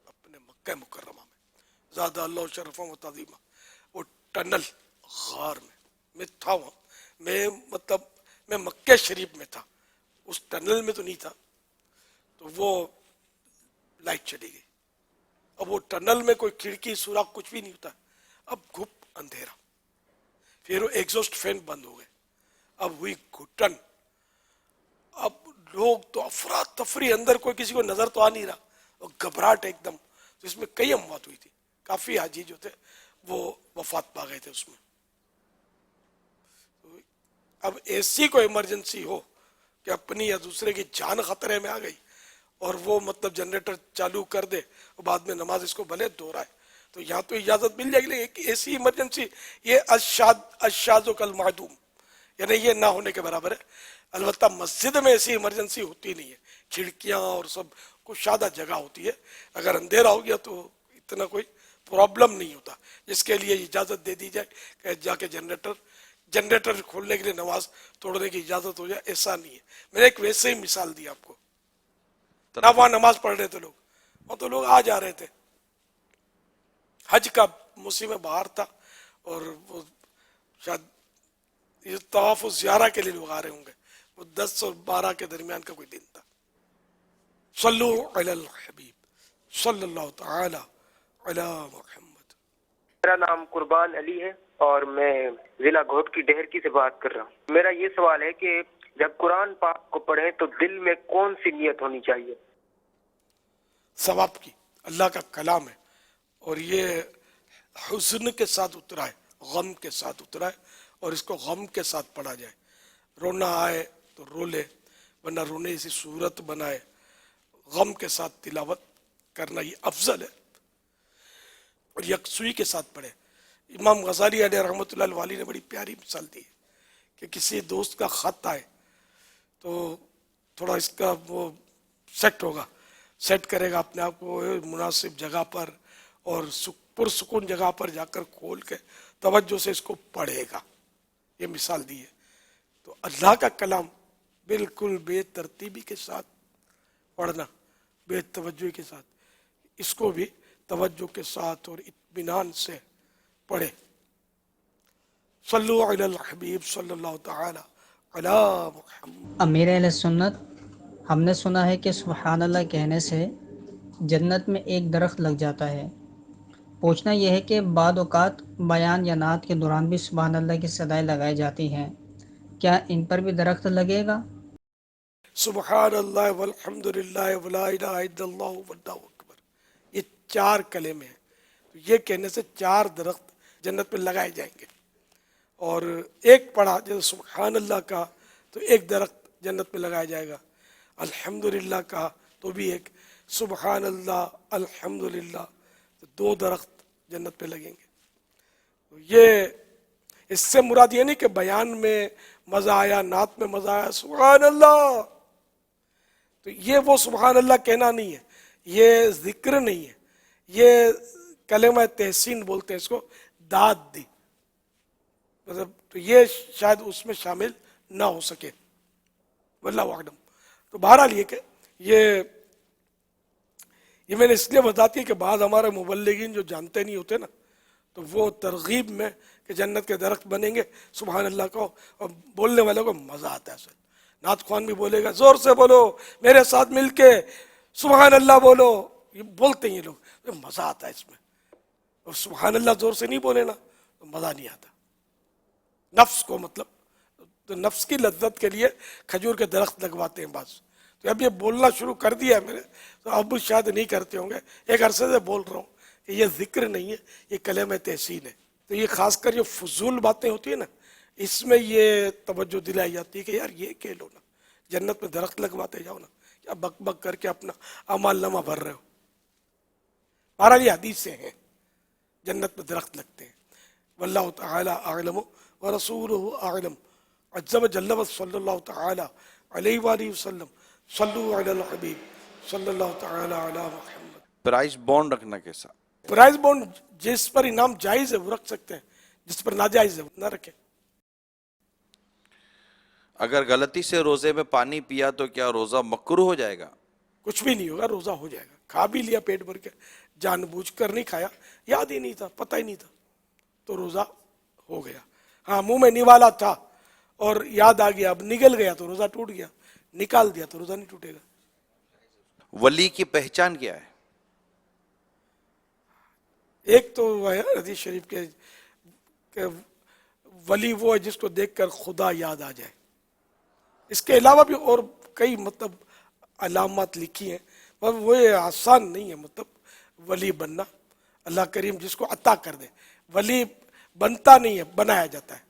اپنے مکہ مکرمہ میں, زادہ اللہ شرفا و تعظیمہ, وہ ٹنل غار میں تھا وہاں, میں مکہ شریف میں تھا, اس ٹنل میں تو نہیں تھا, تو وہ لائٹ چلی گئی. اب وہ ٹنل میں کوئی کھڑکی سوراخ کچھ بھی نہیں ہوتا, اب گھپ اندھیرا, پھر وہ ایگزاسٹ فین بند ہو گئے, اب ہوئی گھٹن, اب لوگ تو افراتفری, اندر کوئی کسی کو نظر تو آ نہیں رہا, اور گھبراہٹ ایک دم. تو اس میں کئی اموات ہوئی تھی, کافی حاجی جو تھے وہ وفات پا گئے تھے اس میں. اب ایسی کوئی ایمرجنسی ہو کہ اپنی یا دوسرے کی جان خطرے میں آ گئی اور وہ جنریٹر چالو کر دے اور بعد میں نماز اس کو بھلے دہرائے, تو یہاں تو اجازت مل جائے گی. لیکن ایسی ایمرجنسی یہ الشاذ کالمعدوم, یعنی یہ نہ ہونے کے برابر ہے. البتہ مسجد میں ایسی ایمرجنسی ہوتی نہیں ہے, کھڑکیاں اور سب کچھ شادہ جگہ ہوتی ہے. اگر اندھیرا ہو گیا تو اتنا کوئی پرابلم نہیں ہوتا, جس کے لیے اجازت دے دی جائے کہ جا کے جنریٹر کھولنے کے لیے نماز توڑنے کی اجازت ہو جائے, ایسا نہیں ہے. میں نے ایک ویسے ہی مثال دی آپ کو, نہ وہاں نماز پڑھ رہے تھے لوگ, وہاں تو لوگ آ جا رہے تھے. حج کا موسم بہار تھا اور وہ شاید طواف و زیارہ کے لیے لوگ آ رہے ہوں گے, وہ 10 اور 12 کے درمیان کا کوئی دن تھا. صلو علی الحبیب صلی اللہ تعالی علی محمد. میرا نام قربان علی ہے اور میں ضلع گھوٹ کی ڈہرکی سے بات کر رہا ہوں. میرا یہ سوال ہے کہ جب قرآن پاک کو پڑھیں تو دل میں کون سی نیت ہونی چاہیے؟ ثواب کی. اللہ کا کلام ہے اور یہ حزن کے ساتھ اترا ہے, غم کے ساتھ اترا ہے, اور اس کو غم کے ساتھ پڑھا جائے. رونا آئے تو رو لے, ورنہ رونے سے صورت بنائے. غم کے ساتھ تلاوت کرنا یہ افضل ہے, اور یکسوئی کے ساتھ پڑھے. امام غزالی علیہ رحمۃ اللہ علیہ نے بڑی پیاری مثال دی ہے کہ کسی دوست کا خط آئے تو تھوڑا اس کا وہ سیٹ ہوگا, سیٹ کرے گا اپنے آپ کو مناسب جگہ پر اور پرسکون جگہ پر جا کر کھول کے توجہ سے اس کو پڑھے گا. یہ مثال دی ہے. تو اللہ کا کلام بالکل بے ترتیبی کے ساتھ پڑھنا, بے توجہ کے ساتھ, اس کو بھی توجہ کے ساتھ اور اطمینان سے پڑھے. صلو علی الحبیب صلی اللہ تعالی علی محمد. امیر اہل سنت, ہم نے سنا ہے کہ سبحان اللہ کہنے سے جنت میں ایک درخت لگ جاتا ہے. پوچھنا یہ ہے کہ بعض اوقات بیان یا نعت کے دوران بھی سبحان اللہ کی صدائیں لگائی جاتی ہیں, کیا ان پر بھی درخت لگے گا؟ سبحان اللہ والحمد للہ ولا الہ الا اللہ واللہ اکبر, یہ 4 کلمے ہیں. یہ کہنے سے 4 درخت جنت میں لگائے جائیں گے. اور ایک پڑھا جیسے سبحان اللہ کا تو ایک درخت جنت میں لگایا جائے گا. الحمدللہ کا تو بھی ایک, سبحان اللہ الحمدللہ تو 2 درخت جنت پہ لگیں گے. یہ اس سے مراد یہ نہیں کہ بیان میں مزہ آیا, نعت میں مزہ آیا, سبحان اللہ, تو یہ وہ سبحان اللہ کہنا نہیں ہے, یہ ذکر نہیں ہے, یہ کلمہ تحسین بولتے ہیں اس کو، داد دی، مطلب تو یہ شاید اس میں شامل نہ ہو سکے، واللہ اعلم۔ تو بہرحال یہ کہ یہ میں نے اس لیے بتاتی ہے کہ بعض ہمارے مبلغین جو جانتے نہیں ہوتے نا، تو وہ ترغیب میں کہ جنت کے درخت بنیں گے سبحان اللہ کو، اور بولنے والوں کو مزہ آتا ہے۔ اصل نعت خوان بھی بولے گا زور سے بولو میرے ساتھ مل کے سبحان اللہ بولو، یہ بولتے ہیں یہ لوگ، مزہ آتا ہے اس میں۔ اور سبحان اللہ زور سے نہیں بولے نا تو مزہ نہیں آتا نفس کو، مطلب تو نفس کی لذت کے لیے کھجور کے درخت لگواتے ہیں بعض۔ تو اب یہ بولنا شروع کر دیا ہے میں نے، تو اب شاید نہیں کرتے ہوں گے، ایک عرصے سے بول رہا ہوں کہ یہ ذکر نہیں ہے، یہ کلمہ تحسین ہے۔ تو یہ خاص کر جو فضول باتیں ہوتی ہیں نا، اس میں یہ توجہ دلائی جاتی ہے کہ یار یہ کہہ لو نا، جنت میں درخت لگواتے جاؤ نا، کیا بک بک کر کے اپنا اعمال نامہ بھر رہے ہو۔ بہرحال یہ حدیث سے ہیں، جنت میں درخت لگتے ہیں۔ واللہ تعالی اعلم ورسولہ اعلم، عز وجل صلی اللہ تعالی علیہ وآلہ وسلم، صلو علی الحبیب صلی اللہ تعالی علی محمد۔ پرائز بانڈ رکھنا کیسا؟ پرائز بانڈ جس پر انعام جائز ہے وہ رکھ سکتے ہیں، جس پر ناجائز ہے وہ نہ رکھیں۔ اگر غلطی سے روزے میں پانی پیا تو کیا روزہ مکروہ ہو جائے گا؟ کچھ بھی نہیں ہوگا، روزہ ہو جائے گا۔ کھا بھی لیا پیٹ بھر کے، جان بوجھ کر نہیں کھایا، یاد ہی نہیں تھا، پتہ ہی نہیں تھا، تو روزہ ہو گیا۔ ہاں منہ میں نوالا تھا اور یاد آ گیا، اب نگل گیا تو روزہ ٹوٹ گیا، نکال دیا تو روزہ نہیں ٹوٹے گا۔ ولی کی پہچان کیا ہے؟ ایک تو وہ ہے حدیث شریف کے کہ ولی وہ ہے جس کو دیکھ کر خدا یاد آ جائے۔ اس کے علاوہ بھی اور کئی مطلب علامات لکھی ہیں، پر وہ آسان نہیں ہے مطلب ولی بننا۔ اللہ کریم جس کو عطا کر دے، ولی بنتا نہیں ہے، بنایا جاتا ہے۔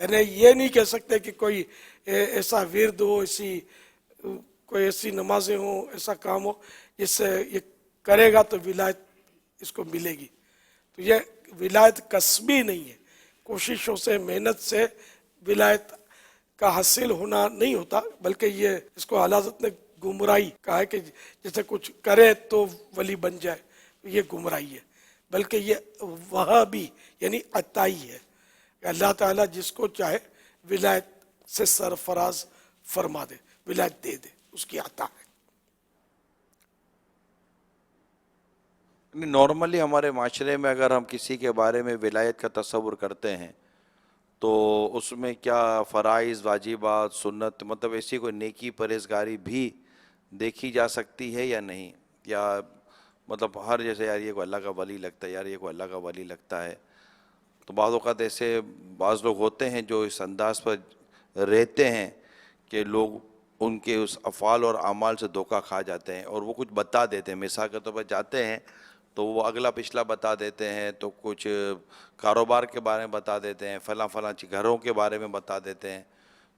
یعنی یہ نہیں کہہ سکتے کہ کوئی ایسا ورد ہو، کوئی ایسی نمازیں ہوں، ایسا کام ہو جس سے یہ کرے گا تو ولایت اس کو ملے گی۔ تو یہ ولایت کسبی نہیں ہے، کوششوں سے محنت سے ولایت کا حاصل ہونا نہیں ہوتا، بلکہ یہ اس کو اعلیٰ حضرت نے گمراہی کہا ہے کہ جیسے کچھ کرے تو ولی بن جائے، یہ گمراہی ہے، بلکہ یہ وہابی یعنی عطائی ہے کہ اللہ تعالیٰ جس کو چاہے ولایت سے سرفراز فرما دے، ولایت دے دے، اس کی عطا ہے۔ نارملی ہمارے معاشرے میں اگر ہم کسی کے بارے میں ولایت کا تصور کرتے ہیں تو اس میں کیا فرائض، واجبات، سنت، مطلب ایسی کوئی نیکی پرہیزگاری بھی دیکھی جا سکتی ہے یا نہیں؟ یا مطلب ہر جیسے یار یہ کوئی اللہ کا ولی لگتا ہے، یار یہ کوئی اللہ کا ولی لگتا ہے، تو بعض اوقات ایسے بعض لوگ ہوتے ہیں جو اس انداز پر رہتے ہیں کہ لوگ ان کے اس افعال اور اعمال سے دھوکہ کھا جاتے ہیں، اور وہ کچھ بتا دیتے ہیں، مثال کے طور پر جاتے ہیں تو وہ اگلا پچھلا بتا دیتے ہیں، تو کچھ کاروبار کے بارے میں بتا دیتے ہیں، فلاں فلاں گھروں کے بارے میں بتا دیتے ہیں۔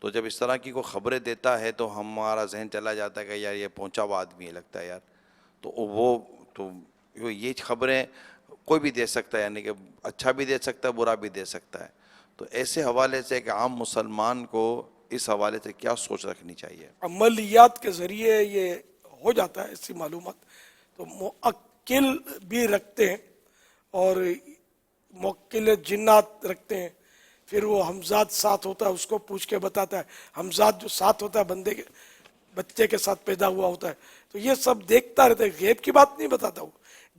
تو جب اس طرح کی کوئی خبریں دیتا ہے تو ہمارا ذہن چلا جاتا ہے کہ یار یہ پہنچا ہوا آدمی ہے لگتا ہے یار، تو یہ خبریں کوئی بھی دے سکتا ہے، یعنی کہ اچھا بھی دے سکتا ہے، برا بھی دے سکتا ہے۔ تو ایسے حوالے سے کہ عام مسلمان کو اس حوالے سے کیا سوچ رکھنی چاہیے؟ عملیات کے ذریعے یہ ہو جاتا ہے ایسی معلومات، تو موکل بھی رکھتے ہیں اور موکل جنات رکھتے ہیں، پھر وہ حمزاد ساتھ ہوتا ہے، اس کو پوچھ کے بتاتا ہے، حمزاد جو ساتھ ہوتا ہے بندے کے بچے کے ساتھ پیدا ہوا ہوتا ہے، تو یہ سب دیکھتا رہتا ہے، غیب کی بات نہیں بتاتا وہ۔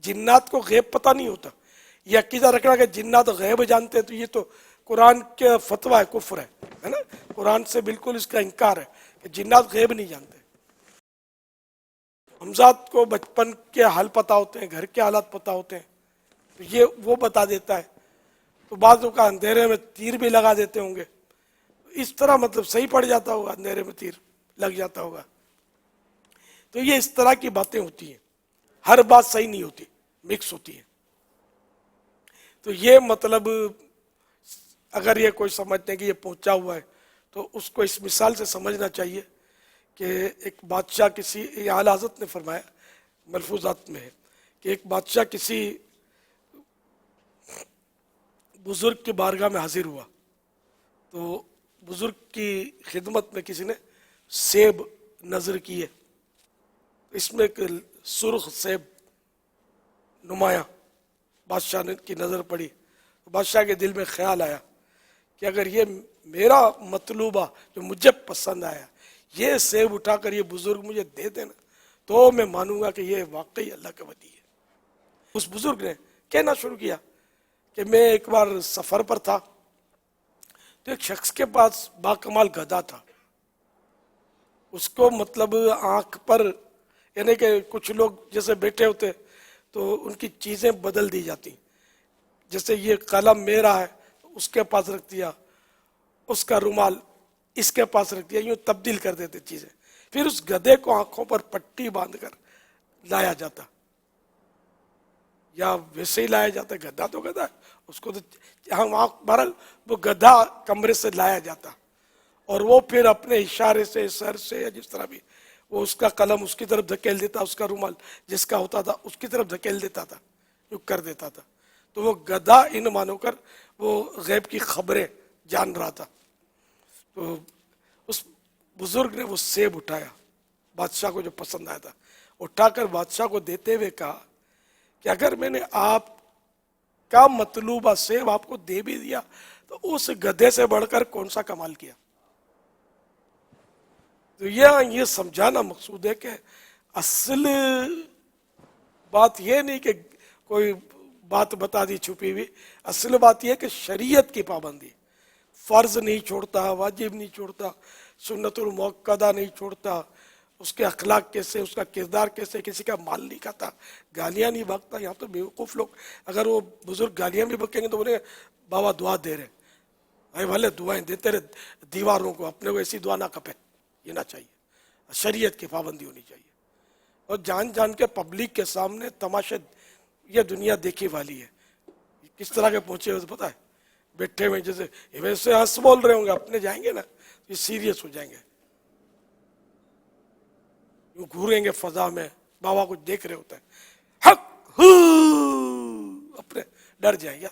جنات کو غیب پتہ نہیں ہوتا، یہ عقیدہ رکھنا کہ جنات غیب جانتے ہیں، تو یہ تو قرآن کے فتویٰ ہے، کفر ہے نا، قرآن سے بالکل اس کا انکار ہے کہ جنات غیب نہیں جانتے۔ حمزاد کو بچپن کے حال پتہ ہوتے ہیں، گھر کے حالات پتہ ہوتے ہیں، تو یہ وہ بتا دیتا ہے۔ تو بعضوں کا اندھیرے میں تیر بھی لگا دیتے ہوں گے، اس طرح مطلب صحیح پڑ جاتا ہوگا، اندھیرے میں تیر لگ جاتا ہوگا۔ تو یہ اس طرح کی باتیں ہوتی ہیں، ہر بات صحیح نہیں ہوتی، مکس ہوتی ہے۔ تو یہ مطلب اگر یہ کوئی سمجھتے ہیں کہ یہ پہنچا ہوا ہے تو اس کو اس مثال سے سمجھنا چاہیے کہ ایک بادشاہ کسی، یہ اعلیٰ حضرت نے فرمایا ملفوظات میں ہے کہ ایک بادشاہ کسی بزرگ کی بارگاہ میں حاضر ہوا، تو بزرگ کی خدمت میں کسی نے سیب نظر کی ہے، اس میں ایک سرخ سیب نمایاں بادشاہ کی نظر پڑی تو بادشاہ کے دل میں خیال آیا کہ اگر یہ میرا مطلوبہ جو مجھے پسند آیا یہ سیب اٹھا کر یہ بزرگ مجھے دے دینا تو میں مانوں گا کہ یہ واقعی اللہ کا ولی ہے۔ اس بزرگ نے کہنا شروع کیا کہ میں ایک بار سفر پر تھا تو ایک شخص کے پاس باکمال گدھا تھا، اس کو مطلب آنکھ پر یعنی کہ کچھ لوگ جیسے بیٹھے ہوتے تو ان کی چیزیں بدل دی جاتی، جیسے یہ قلم میرا ہے اس کے پاس رکھ دیا، اس کا رومال اس کے پاس رکھ دیا، یوں تبدیل کر دیتے چیزیں۔ پھر اس گدھے کو آنکھوں پر پٹی باندھ کر لایا جاتا، یا ویسے ہی لایا جاتا، گدھا تو گدھا ہے، اس کو تو ہم بہرحال وہ گدھا کمرے سے لایا جاتا اور وہ پھر اپنے اشارے سے سر سے یا جس طرح بھی وہ اس کا قلم اس کی طرف دھکیل دیتا، اس کا رومال جس کا ہوتا تھا اس کی طرف دھکیل دیتا تھا، یوں کر دیتا تھا، تو وہ گدھا ان مانو کر وہ غیب کی خبریں جان رہا تھا۔ تو اس بزرگ نے وہ سیب اٹھایا بادشاہ کو جو پسند آیا تھا، اٹھا کر بادشاہ کو دیتے ہوئے کہا کہ اگر میں نے آپ کا مطلوبہ سیب آپ کو دے بھی دیا تو اس گدھے سے بڑھ کر کون سا کمال کیا۔ تو یہ سمجھانا مقصود ہے کہ اصل بات یہ نہیں کہ کوئی بات بتا دی چھپی ہوئی، اصل بات یہ کہ شریعت کی پابندی، فرض نہیں چھوڑتا، واجب نہیں چھوڑتا، سنت المؤکدہ نہیں چھوڑتا، اس کے اخلاق کیسے، اس کا کردار کیسے، کسی کا مال نہیں کھاتا، گالیاں نہیں بکتا۔ یہاں تو بیوقوف لوگ اگر وہ بزرگ گالیاں بھی بکیں گے تو بولیں گے بابا دعا دے رہے، بھائی بھلے دعائیں دیتے رہے دیواروں کو، اپنے کو ایسی دعا نہ کپے، یہ نہ چاہیے، شریعت کی پابندی ہونی چاہیے۔ اور جان جان کے پبلک کے سامنے تماشے، یہ دنیا دیکھی والی ہے، کس طرح کے پہنچے ہوئے پتہ ہے، بیٹھے ہوئے جیسے ویسے ہنس بول رہے ہوں گے، اپنے جائیں گے نا یہ سیریس ہو جائیں گے، یوں گھوریں گے فضا میں، بابا کچھ دیکھ رہے ہوتے ہیں، حق اپنے ڈر جائیں گے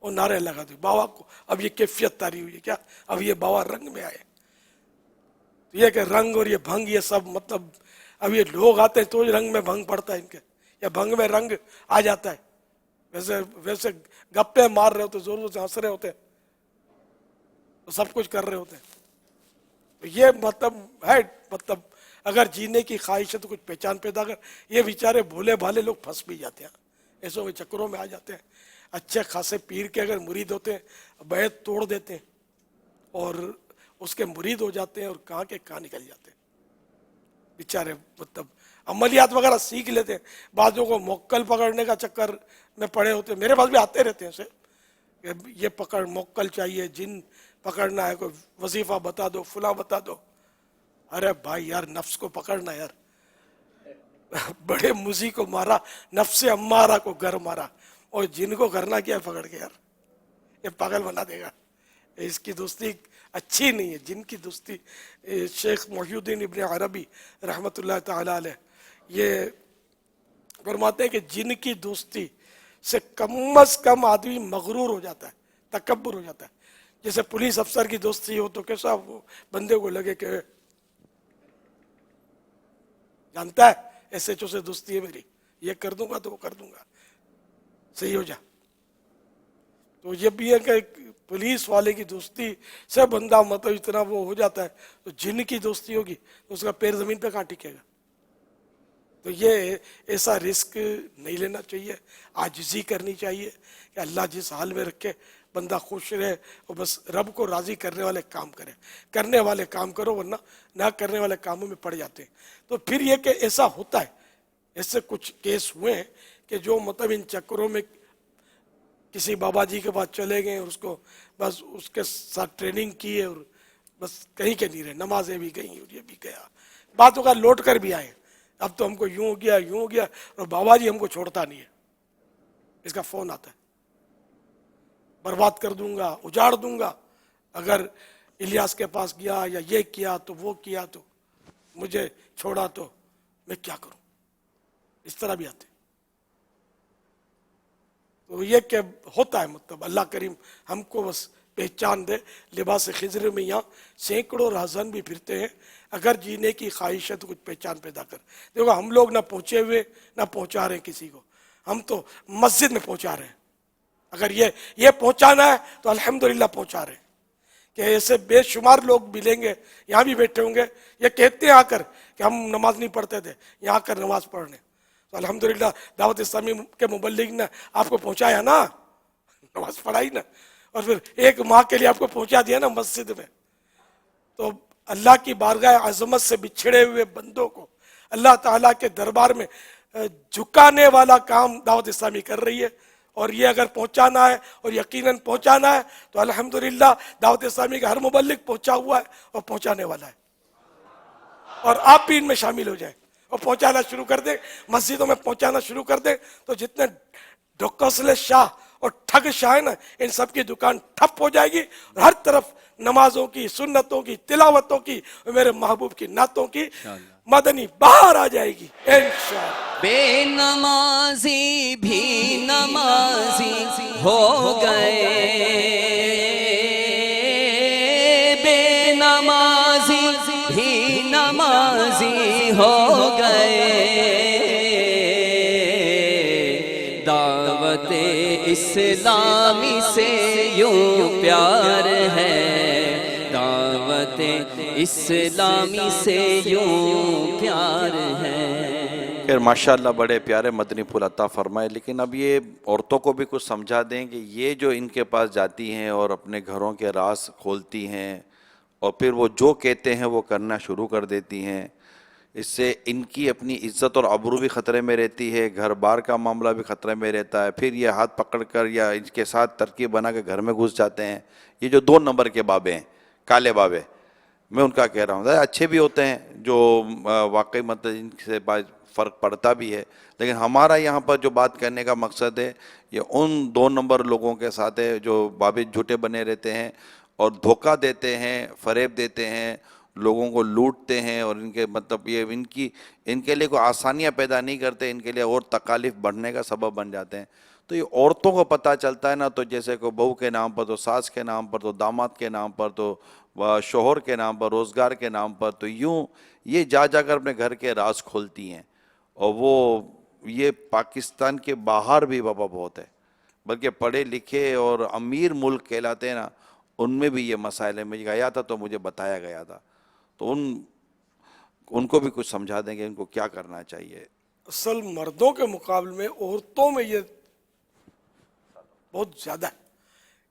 اور نعرے لگا دیں بابا کو۔ اب یہ کیفیت تاری ہوئی ہے کیا، اب یہ بابا رنگ میں آئے، یہ کہ رنگ اور یہ بھنگ یہ سب مطلب اب یہ لوگ آتے ہیں تو رنگ میں بھنگ پڑتا ہے ان کے، یا بھنگ میں رنگ آ جاتا ہے، ویسے گپے مار رہے ہوتے، زور سے ہنس رہے ہوتے، تو سب کچھ کر رہے ہوتے ہیں۔ تو یہ مطلب ہے، مطلب اگر جینے کی خواہش ہے تو کچھ پہچان پیدا کر۔ یہ بیچارے بھولے بھالے لوگ پھنس بھی جاتے ہیں، ایسوں کے چکروں میں آ جاتے ہیں، اچھے خاصے پیر کے اگر مرید ہوتے ہیں بیعت توڑ دیتے ہیں اور اس کے مرید ہو جاتے ہیں اور کہاں کے کہاں نکل جاتے ہیں بیچارے، مطلب عملیات وغیرہ سیکھ لیتے ہیں، بعضوں کو موکل پکڑنے کا چکر میں پڑے ہوتے ہیں، میرے پاس بھی آتے رہتے ہیں کہ یہ پکڑ موکل چاہیے، جن پکڑنا ہے، کوئی وظیفہ بتا دو، فلاں بتا دو۔ ارے بھائی یار نفس کو پکڑنا یار، بڑے مزی کو مارا، نفس امارہ کو گر مارا، اور جن کو کرنا کیا ہے پکڑ کے یار، یہ پاگل بنا دے گا، اس کی دوستی اچھی نہیں ہے۔ جن کی دوستی، شیخ محی الدین ابن عربی رحمۃ اللہ تعالی علیہ یہ فرماتے ہیں کہ جن کی دوستی سے کم از کم آدمی مغرور ہو جاتا ہے، تکبر ہو جاتا ہے۔ جیسے پولیس افسر کی دوستی ہو تو کیسا وہ بندے کو لگے کہ جانتا ہے ایس ایچ او سے دوستی ہے میری، یہ کر دوں گا تو وہ کر دوں گا، صحیح ہو جا۔ تو یہ بھی ہے کہ پولیس والے کی دوستی سے بندہ مطلب اتنا وہ ہو جاتا ہے، تو جن کی دوستی ہوگی تو اس کا پیر زمین پہ کہاں ٹکے گا۔ تو یہ ایسا رسک نہیں لینا چاہیے، عاجزی کرنی چاہیے کہ اللہ جس حال میں رکھے بندہ خوش رہے، اور بس رب کو راضی کرنے والے کام کرے، کرنے والے کام کرو، ورنہ نہ کرنے والے کاموں میں پڑ جاتے ہیں۔ تو پھر یہ کہ ایسا ہوتا ہے، ایسے کچھ کیس ہوئے ہیں کہ جو مطلب ان چکروں میں کسی بابا جی کے پاس چلے گئے اور اس کو بس اس کے ساتھ ٹریننگ کی ہے اور بس کہیں کے نہیں رہے، نمازیں بھی گئیں اور یہ بھی گیا، باتوں کا لوٹ کر بھی آئے، اب تو ہم کو یوں ہو گیا یوں ہو گیا، اور بابا جی ہم کو چھوڑتا نہیں ہے، اس کا فون آتا ہے، برباد کر دوں گا، اجاڑ دوں گا، اگر الیاس کے پاس گیا یا یہ کیا تو وہ کیا تو مجھے چھوڑا تو میں کیا کروں، اس طرح بھی آتے۔ تو یہ کہ ہوتا ہے، مطلب اللہ کریم ہم کو بس پہچان دے۔ لباس خضر میں یہاں سینکڑوں راہزن بھی پھرتے ہیں، اگر جینے کی خواہش ہے تو کچھ پہچان پیدا کر۔ دیکھو ہم لوگ نہ پہنچے ہوئے نہ پہنچا رہے کسی کو، ہم تو مسجد میں پہنچا رہے ہیں. اگر یہ پہنچانا ہے تو الحمدللہ پہنچا رہے ہیں. کہ ایسے بے شمار لوگ ملیں گے, یہاں بھی بیٹھے ہوں گے, یہ کہتے ہیں آ کر کہ ہم نماز نہیں پڑھتے تھے, یہاں کر نماز پڑھنے. تو الحمدللہ دعوت اسلامی کے مبلغ نے آپ کو پہنچایا نا, نماز پڑھائی نا, اور پھر ایک ماہ کے لیے آپ کو پہنچا دیا نا مسجد میں. تو اللہ کی بارگاہ عظمت سے بچھڑے ہوئے بندوں کو اللہ تعالیٰ کے دربار میں جھکانے والا کام دعوت اسلامی کر رہی ہے. اور یہ اگر پہنچانا ہے, اور یقیناً پہنچانا ہے, تو الحمدللہ دعوت اسلامی کا ہر مبلغ پہنچا ہوا ہے اور پہنچانے والا ہے. اور آپ بھی ان میں شامل ہو جائیں اور پہنچانا شروع کر دیں, مسجدوں میں پہنچانا شروع کر دیں. تو جتنے ڈوکسلے شاہ اور ٹھگ شاہ ہیں نا, ان سب کی دکان ٹھپ ہو جائے گی, اور ہر طرف نمازوں کی, سنتوں کی, تلاوتوں کی, اور میرے محبوب کی نعتوں کی مدنی باہر آ جائے گی انشاءاللہ. بے نمازی بھی نمازی ہو گئے, بے نمازی بھی نمازی ہو گئے, دعوت اسلامی سے یوں پیار ہے, دعوت اسلامی سے یوں پیار ہے. خیر ماشاءاللہ بڑے پیارے مدنی پھول عطا فرمائے. لیکن اب یہ عورتوں کو بھی کچھ سمجھا دیں کہ یہ جو ان کے پاس جاتی ہیں اور اپنے گھروں کے راز کھولتی ہیں, اور پھر وہ جو کہتے ہیں وہ کرنا شروع کر دیتی ہیں, اس سے ان کی اپنی عزت اور آبرو بھی خطرے میں رہتی ہے, گھر بار کا معاملہ بھی خطرے میں رہتا ہے. پھر یہ ہاتھ پکڑ کر یا ان کے ساتھ ترکیب بنا کے گھر میں گھس جاتے ہیں. یہ جو 2 نمبر کے بابے ہیں, کالے بابے, میں ان کا کہہ رہا ہوں, اچھے بھی ہوتے ہیں جو واقعی مطلب ان سے فرق پڑتا بھی ہے, لیکن ہمارا یہاں پر جو بات کرنے کا مقصد ہے یہ ان 2 نمبر لوگوں کے ساتھ ہے جو بابے جھوٹے بنے رہتے ہیں اور دھوکہ دیتے ہیں, فریب دیتے ہیں, لوگوں کو لوٹتے ہیں, اور ان کے مطلب یہ ان کے لیے کوئی آسانیاں پیدا نہیں کرتے, ان کے لیے اور تکالیف بڑھنے کا سبب بن جاتے ہیں. تو یہ عورتوں کو پتہ چلتا ہے نا, تو جیسے کوئی بہو کے نام پر, تو ساس کے نام پر, تو داماد کے نام پر, تو شوہر کے نام پر, روزگار کے نام پر, تو یوں یہ جا کر اپنے گھر کے راز کھولتی ہیں. اور وہ یہ پاکستان کے باہر بھی بابا بہت ہے, بلکہ پڑھے لکھے اور امیر ملک کہلاتے ہیں نا, ان میں بھی یہ مسائل ہے. میں گیا تھا تو مجھے بتایا گیا تھا, تو ان کو بھی کچھ سمجھا دیں گے ان کو کیا کرنا چاہیے. اصل مردوں کے مقابلے میں عورتوں میں یہ بہت زیادہ ہے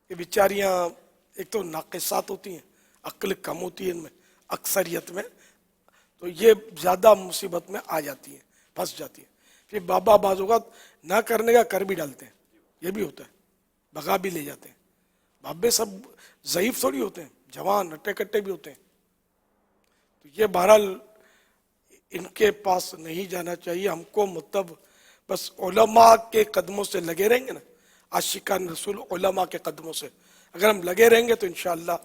کہ بیچاریاں ایک تو ناقصات ہوتی ہیں, عقل کم ہوتی ہے ان میں اکثریت میں, تو یہ زیادہ مصیبت میں آ جاتی ہیں, پھنس جاتی ہیں. پھر بابا بعض اوقات نہ کرنے کا کر بھی ڈالتے ہیں, یہ بھی ہوتا ہے, بھگا بھی لے جاتے ہیں. بابے سب ضعیف تھوڑی ہوتے ہیں, جوان ہٹے کٹے بھی ہوتے ہیں. تو یہ بہرحال ان کے پاس نہیں جانا چاہیے. ہم کو مطلب بس علماء کے قدموں سے لگے رہیں گے نا, عاشقان رسول علماء کے قدموں سے اگر ہم لگے رہیں گے تو انشاءاللہ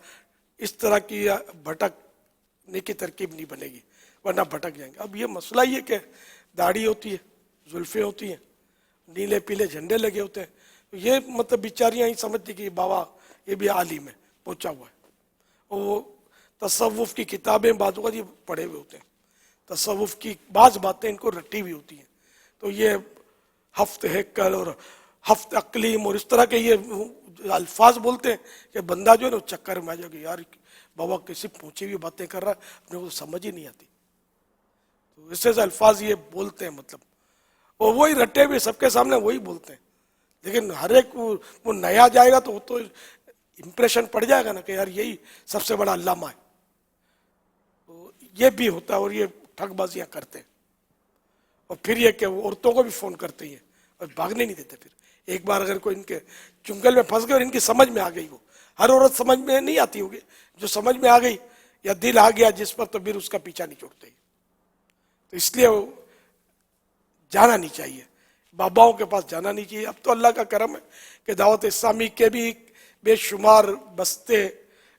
اس طرح کی بھٹکنے کی ترکیب نہیں بنے گی, ورنہ بھٹک جائیں گے. اب یہ مسئلہ یہ کہ داڑھی ہوتی ہے, زلفیں ہوتی ہیں, نیلے پیلے جھنڈے لگے ہوتے ہیں, تو یہ مطلب بیچاریاں ہی سمجھتی کہ بابا یہ بھی عالم ہے, پہنچا ہوا ہے. اور وہ تصوف کی کتابیں بعض اوقات یہ پڑھے ہوئے ہوتے ہیں, تصوف کی بعض باتیں ان کو رٹی ہوئی ہوتی ہیں. تو یہ ہفت ہیکل اور ہفت اقلیم اور اس طرح کے یہ الفاظ بولتے ہیں کہ بندہ جو ہے نا چکر میں آ جائے گا, یار بابا کسی پہنچی ہوئی باتیں کر رہا ہے, اپنے کو سمجھ ہی نہیں آتی. تو اس سے الفاظ یہ بولتے ہیں, مطلب اور وہی رٹے ہوئے سب کے سامنے وہی بولتے ہیں. لیکن ہر ایک وہ نیا جائے گا تو وہ تو امپریشن پڑ جائے گا نا کہ یار یہی سب سے بڑا علامہ ہے. تو یہ بھی ہوتا ہے, اور یہ ٹھگ بازیاں کرتے ہیں. اور پھر یہ کہ وہ عورتوں کو بھی فون کرتے ہیں اور بھاگنے نہیں دیتے. پھر ایک بار اگر کوئی ان کے چنگل میں پھنس گئے اور ان کی سمجھ میں آ گئی, وہ ہر عورت سمجھ میں نہیں آتی ہوگی, جو سمجھ میں آ گئی یا دل آ گیا جس پر, تو پھر اس کا پیچھا نہیں چھوڑتے. تو اس لیے وہ جانا نہیں چاہیے, باباؤں کے پاس جانا نہیں چاہیے. اب تو اللہ کا کرم ہے کہ دعوت اسلامی کے بھی بے شمار بستے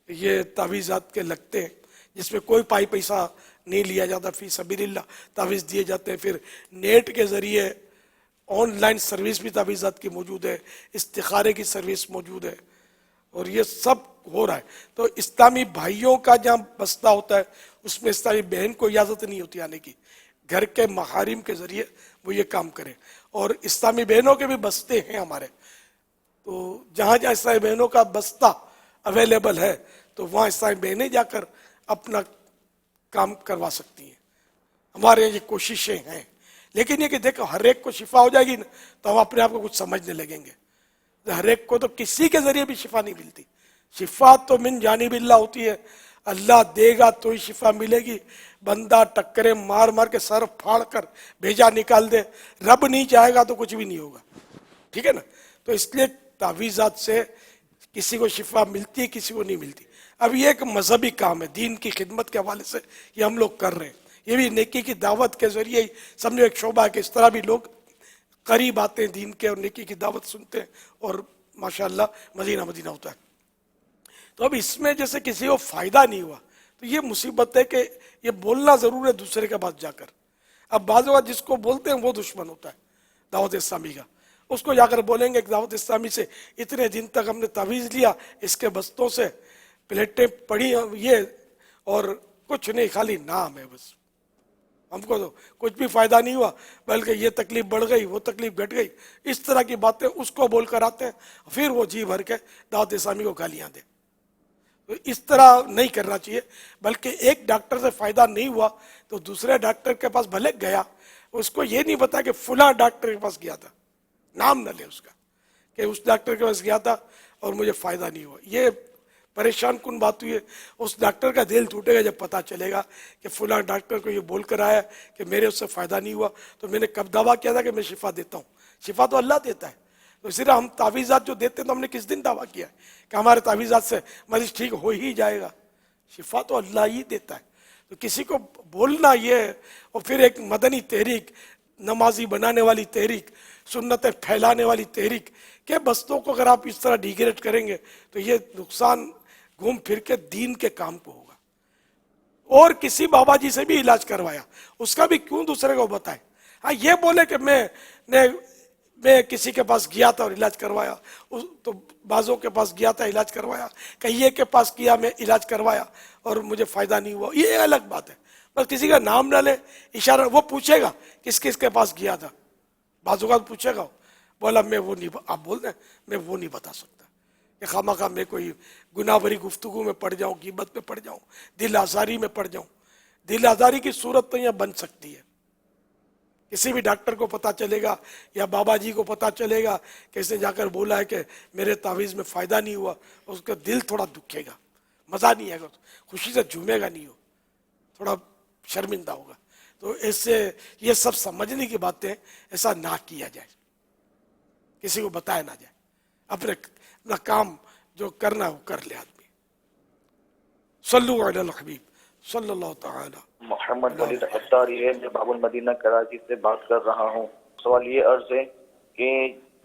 یہ تعویذات کے لگتے ہیں جس میں کوئی پائی پیسہ نہیں لیا جاتا, فی سبیل اللہ تعویذ دیے جاتے ہیں. پھر نیٹ کے ذریعے آن لائن سروس بھی تعویذات کی موجود ہے, استخارے کی سروس موجود ہے, اور یہ سب ہو رہا ہے. تو اسلامی بھائیوں کا جہاں بستہ ہوتا ہے اس میں اسلامی بہن کو اجازت نہیں ہوتی آنے کی, گھر کے محارم کے ذریعے وہ یہ کام کریں. اور اسلامی بہنوں کے بھی بستے ہیں ہمارے، تو جہاں جہاں اسلامی بہنوں کا بستہ اویلیبل ہے تو وہاں اسلامی بہنیں جا کر اپنا کام کروا سکتی ہیں. ہمارے یہ کوششیں ہیں، لیکن یہ کہ دیکھو ہر ایک کو شفا ہو جائے گی نا تو ہم اپنے آپ کو کچھ سمجھنے لگیں گے. ہر ایک کو تو کسی کے ذریعے بھی شفا نہیں ملتی. شفا تو من جانب اللہ ہوتی ہے، اللہ دے گا تو ہی شفا ملے گی. بندہ ٹکرے مار مار کے سر پھاڑ کر بھیجا نکال دے، رب نہیں چاہے گا تو کچھ بھی نہیں ہوگا. ٹھیک ہے نا؟ تو اس لیے تعویذات سے کسی کو شفا ملتی ہے، کسی کو نہیں ملتی. اب یہ ایک مذہبی کام ہے، دین کی خدمت کے حوالے سے یہ ہم لوگ کر رہے ہیں. یہ بھی نیکی کی دعوت کے ذریعے ہی سمجھو ایک شعبہ ہے کہ اس طرح بھی لوگ قریب آتے ہیں دین کے اور نیکی کی دعوت سنتے ہیں اور ماشاءاللہ مدینہ مدینہ ہوتا ہے. تو اب اس میں جیسے کسی کو فائدہ نہیں ہوا تو یہ مصیبت ہے کہ یہ بولنا ضرور ہے دوسرے کے پاس جا کر. اب بعض اوقات جس کو بولتے ہیں وہ دشمن ہوتا ہے دعوت اسلامی کا. اس کو جا کر بولیں گے کہ دعوت اسلامی سے اتنے دن تک ہم نے تعویذ لیا، اس کے بستوں سے پلیٹیں پڑھی یہ، اور کچھ نہیں، خالی نام ہے بس، ہم کو تو کچھ بھی فائدہ نہیں ہوا بلکہ یہ تکلیف بڑھ گئی، وہ تکلیف گھٹ گئی. اس طرح کی باتیں اس کو بول کر آتے ہیں، پھر وہ جی بھر کے دعوت اسلامی کو گالیاں دے. تو اس طرح نہیں کرنا چاہیے، بلکہ ایک ڈاکٹر سے فائدہ نہیں ہوا تو دوسرے ڈاکٹر کے پاس بھلے گیا، اس کو یہ نہیں بتا کہ فلاں ڈاکٹر کے پاس گیا تھا، نام نہ لے اس کا کہ اس ڈاکٹر کے پاس گیا تھا اور مجھے فائدہ نہیں ہوا. یہ پریشان کن بات ہوئی ہے. اس ڈاکٹر کا دل ٹوٹے گا جب پتا چلے گا کہ فلاں ڈاکٹر کو یہ بول کر آیا کہ میرے اس سے فائدہ نہیں ہوا، تو میں نے کب دعویٰ کیا تھا کہ میں شفا دیتا ہوں؟ شفا تو اللہ دیتا ہے. تو اسی طرح ہم تعویذات جو دیتے ہیں تو ہم نے کس دن دعویٰ کیا ہے کہ ہمارے تعویذات سے مریض ٹھیک ہو ہی جائے گا؟ شفا تو اللہ ہی دیتا ہے. تو کسی کو بولنا یہ، اور پھر ایک مدنی تحریک، نمازی بنانے والی تحریک، سنتیں پھیلانے والی تحریک کے بستوں کو اگر آپ اس طرح ڈیگریڈ کریں گے تو یہ نقصان گھوم پھر کے دین کے کام کو ہوگا. اور کسی بابا جی سے بھی علاج کروایا، اس کا بھی کیوں دوسرے کو بتائے؟ ہاں یہ بولے کہ میں کسی کے پاس گیا تھا اور علاج کروایا، تو بعضوں کے پاس گیا تھا علاج کروایا، کئیے کے پاس کیا میں علاج کروایا اور مجھے فائدہ نہیں ہوا، یہ الگ بات ہے. بس کسی کا نام نہ لے، اشارہ، وہ پوچھے گا کس کس کے پاس گیا تھا، بعضوں کا پوچھے گا، بولا میں وہ نہیں، آپ بول دیں میں وہ نہیں بتا سکتا کہ خواہ مخواہ میں کوئی گناہ بری گفتگو میں پڑ جاؤں، غیبت میں پڑ جاؤں، دل آزاری میں پڑ جاؤں. دل آزاری کی صورت تو یہاں بن سکتی ہے. کسی بھی ڈاکٹر کو پتا چلے گا یا بابا جی کو پتا چلے گا کہ اس نے جا کر بولا ہے کہ میرے تعویذ میں فائدہ نہیں ہوا، اس کا دل تھوڑا دکھے گا، مزہ نہیں آئے گا، خوشی سے جھومے گا نہیں، ہو تھوڑا شرمندہ ہوگا. تو اس سے یہ سب سمجھنے کی باتیں، ایسا نہ کیا جائے، کسی کو بتایا نہ جائے، اپنا کام جو کرنا ہے وہ کر لے آدمی. صلو علی الحبیب صلی اللہ تعالی. محمد ولید عطاری ہے، میں باب المدینہ کراچی سے بات کر رہا ہوں. سوال یہ عرض ہے کہ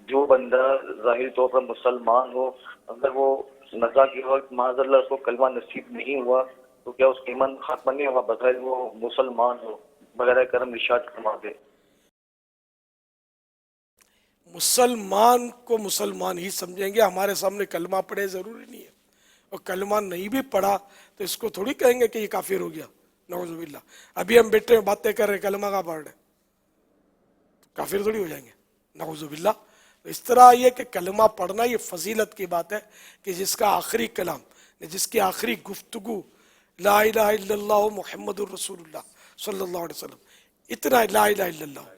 جو بندہ ظاہری طور پر مسلمان ہو، اگر وہ نزا کے وقت معاذ اللہ اس کو کلمہ نصیب نہیں ہوا تو کیا اس کا ایمان ختم نہیں ہوا بظاہر وہ مسلمان ہو؟ بغیر کرم ارشاد فرما دے. مسلمان کو مسلمان ہی سمجھیں گے. ہمارے سامنے کلمہ پڑھے ضروری نہیں ہے، اور کلمہ نہیں بھی پڑھا تو اس کو تھوڑی کہیں گے کہ یہ کافر ہو گیا، نعوذ باللہ. ابھی ہم بیٹھے باتیں کر رہے کلمہ کا پڑھ رہے، کافر تھوڑی ہو جائیں گے، نعوذ باللہ. تو اس طرح یہ کہ کلمہ پڑھنا یہ فضیلت کی بات ہے کہ جس کا آخری کلام، جس کی آخری گفتگو لا الہ الا اللہ محمد الرسول اللہ صلی اللہ علیہ وسلم، اتنا لا الہ الا اللہ،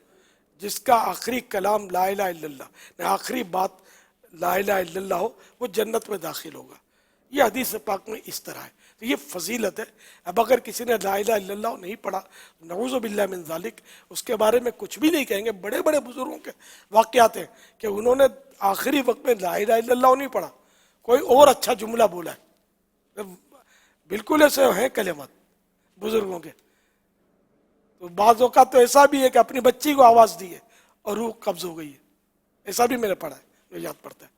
جس کا آخری کلام لا الہ الا اللہ، آخری بات لا الہ الا اللہ ہو، وہ جنت میں داخل ہوگا. یہ حدیث پاک میں اس طرح ہے. تو یہ فضیلت ہے. اب اگر کسی نے لا الہ الا اللہ نہیں پڑھا، نعوذ باللہ من ذالک، اس کے بارے میں کچھ بھی نہیں کہیں گے. بڑے بڑے بزرگوں کے واقعات ہیں کہ انہوں نے آخری وقت میں لا الہ الا اللہ نہیں پڑھا، کوئی اور اچھا جملہ بولا ہے. بالکل ایسے ہیں کلمات بزرگوں کے. تو بعض اوقات تو ایسا بھی ہے کہ اپنی بچی کو آواز دی ہے اور روح قبض ہو گئی ہے، ایسا بھی میں نے پڑھا ہے، جو یاد پڑتا ہے.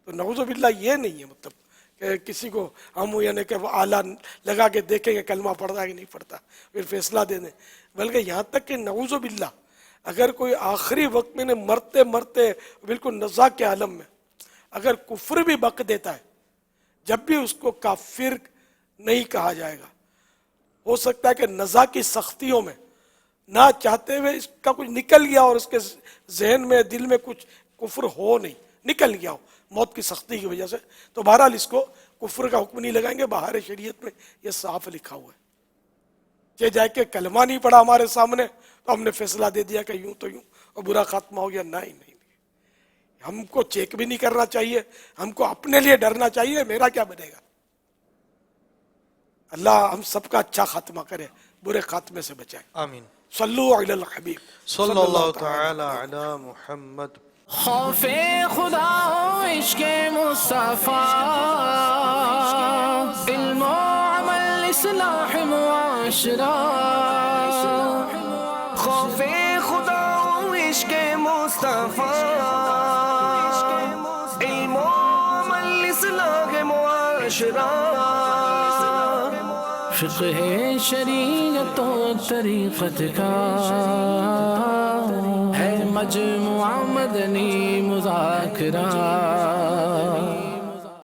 تو نعوذ باللہ یہ نہیں ہے مطلب کہ کسی کو ہم یعنی کہ وہ آلہ لگا کے دیکھیں کہ کلمہ پڑھتا ہے کہ نہیں پڑھتا پھر فیصلہ دے دیں. بلکہ یہاں تک کہ نعوذ باللہ اگر کوئی آخری وقت میں مرتے مرتے بالکل نزا کے عالم میں اگر کفر بھی بک دیتا ہے، جب بھی اس کو کافر نہیں کہا جائے گا. ہو سکتا ہے کہ نزا کی سختیوں میں نہ چاہتے ہوئے اس کا کچھ نکل گیا اور اس کے ذہن میں دل میں کچھ کفر ہو نہیں، نکل گیا ہو موت کی سختی کی وجہ سے، تو بہرحال اس کو کفر کا حکم نہیں لگائیں گے. باہر شریعت میں یہ صاف لکھا ہوا ہے. کہ جائے کہ کلمہ نہیں پڑا ہمارے سامنے تو ہم نے فیصلہ دے دیا کہ یوں تو یوں اور برا خاتمہ ہو گیا. نہیں، ہم کو چیک بھی نہیں کرنا چاہیے، ہم کو اپنے لیے ڈرنا چاہیے میرا کیا بنے گا. اللہ ہم سب کا اچھا خاتمہ کرے، برے خاتمے سے بچائے. آمین. صلو علی الحبیب صلی اللہ تعالی علی محمد. خوف خدا و عشق مصطفیٰ، علم و عمل اصلاح معاشرہ. خوف خدا و عشق مصطفیٰ، علم و عمل اصلاح معاشرہ. فقہ شریعت و طریقت کا ہے مجموعہ مدنی مذاکرہ.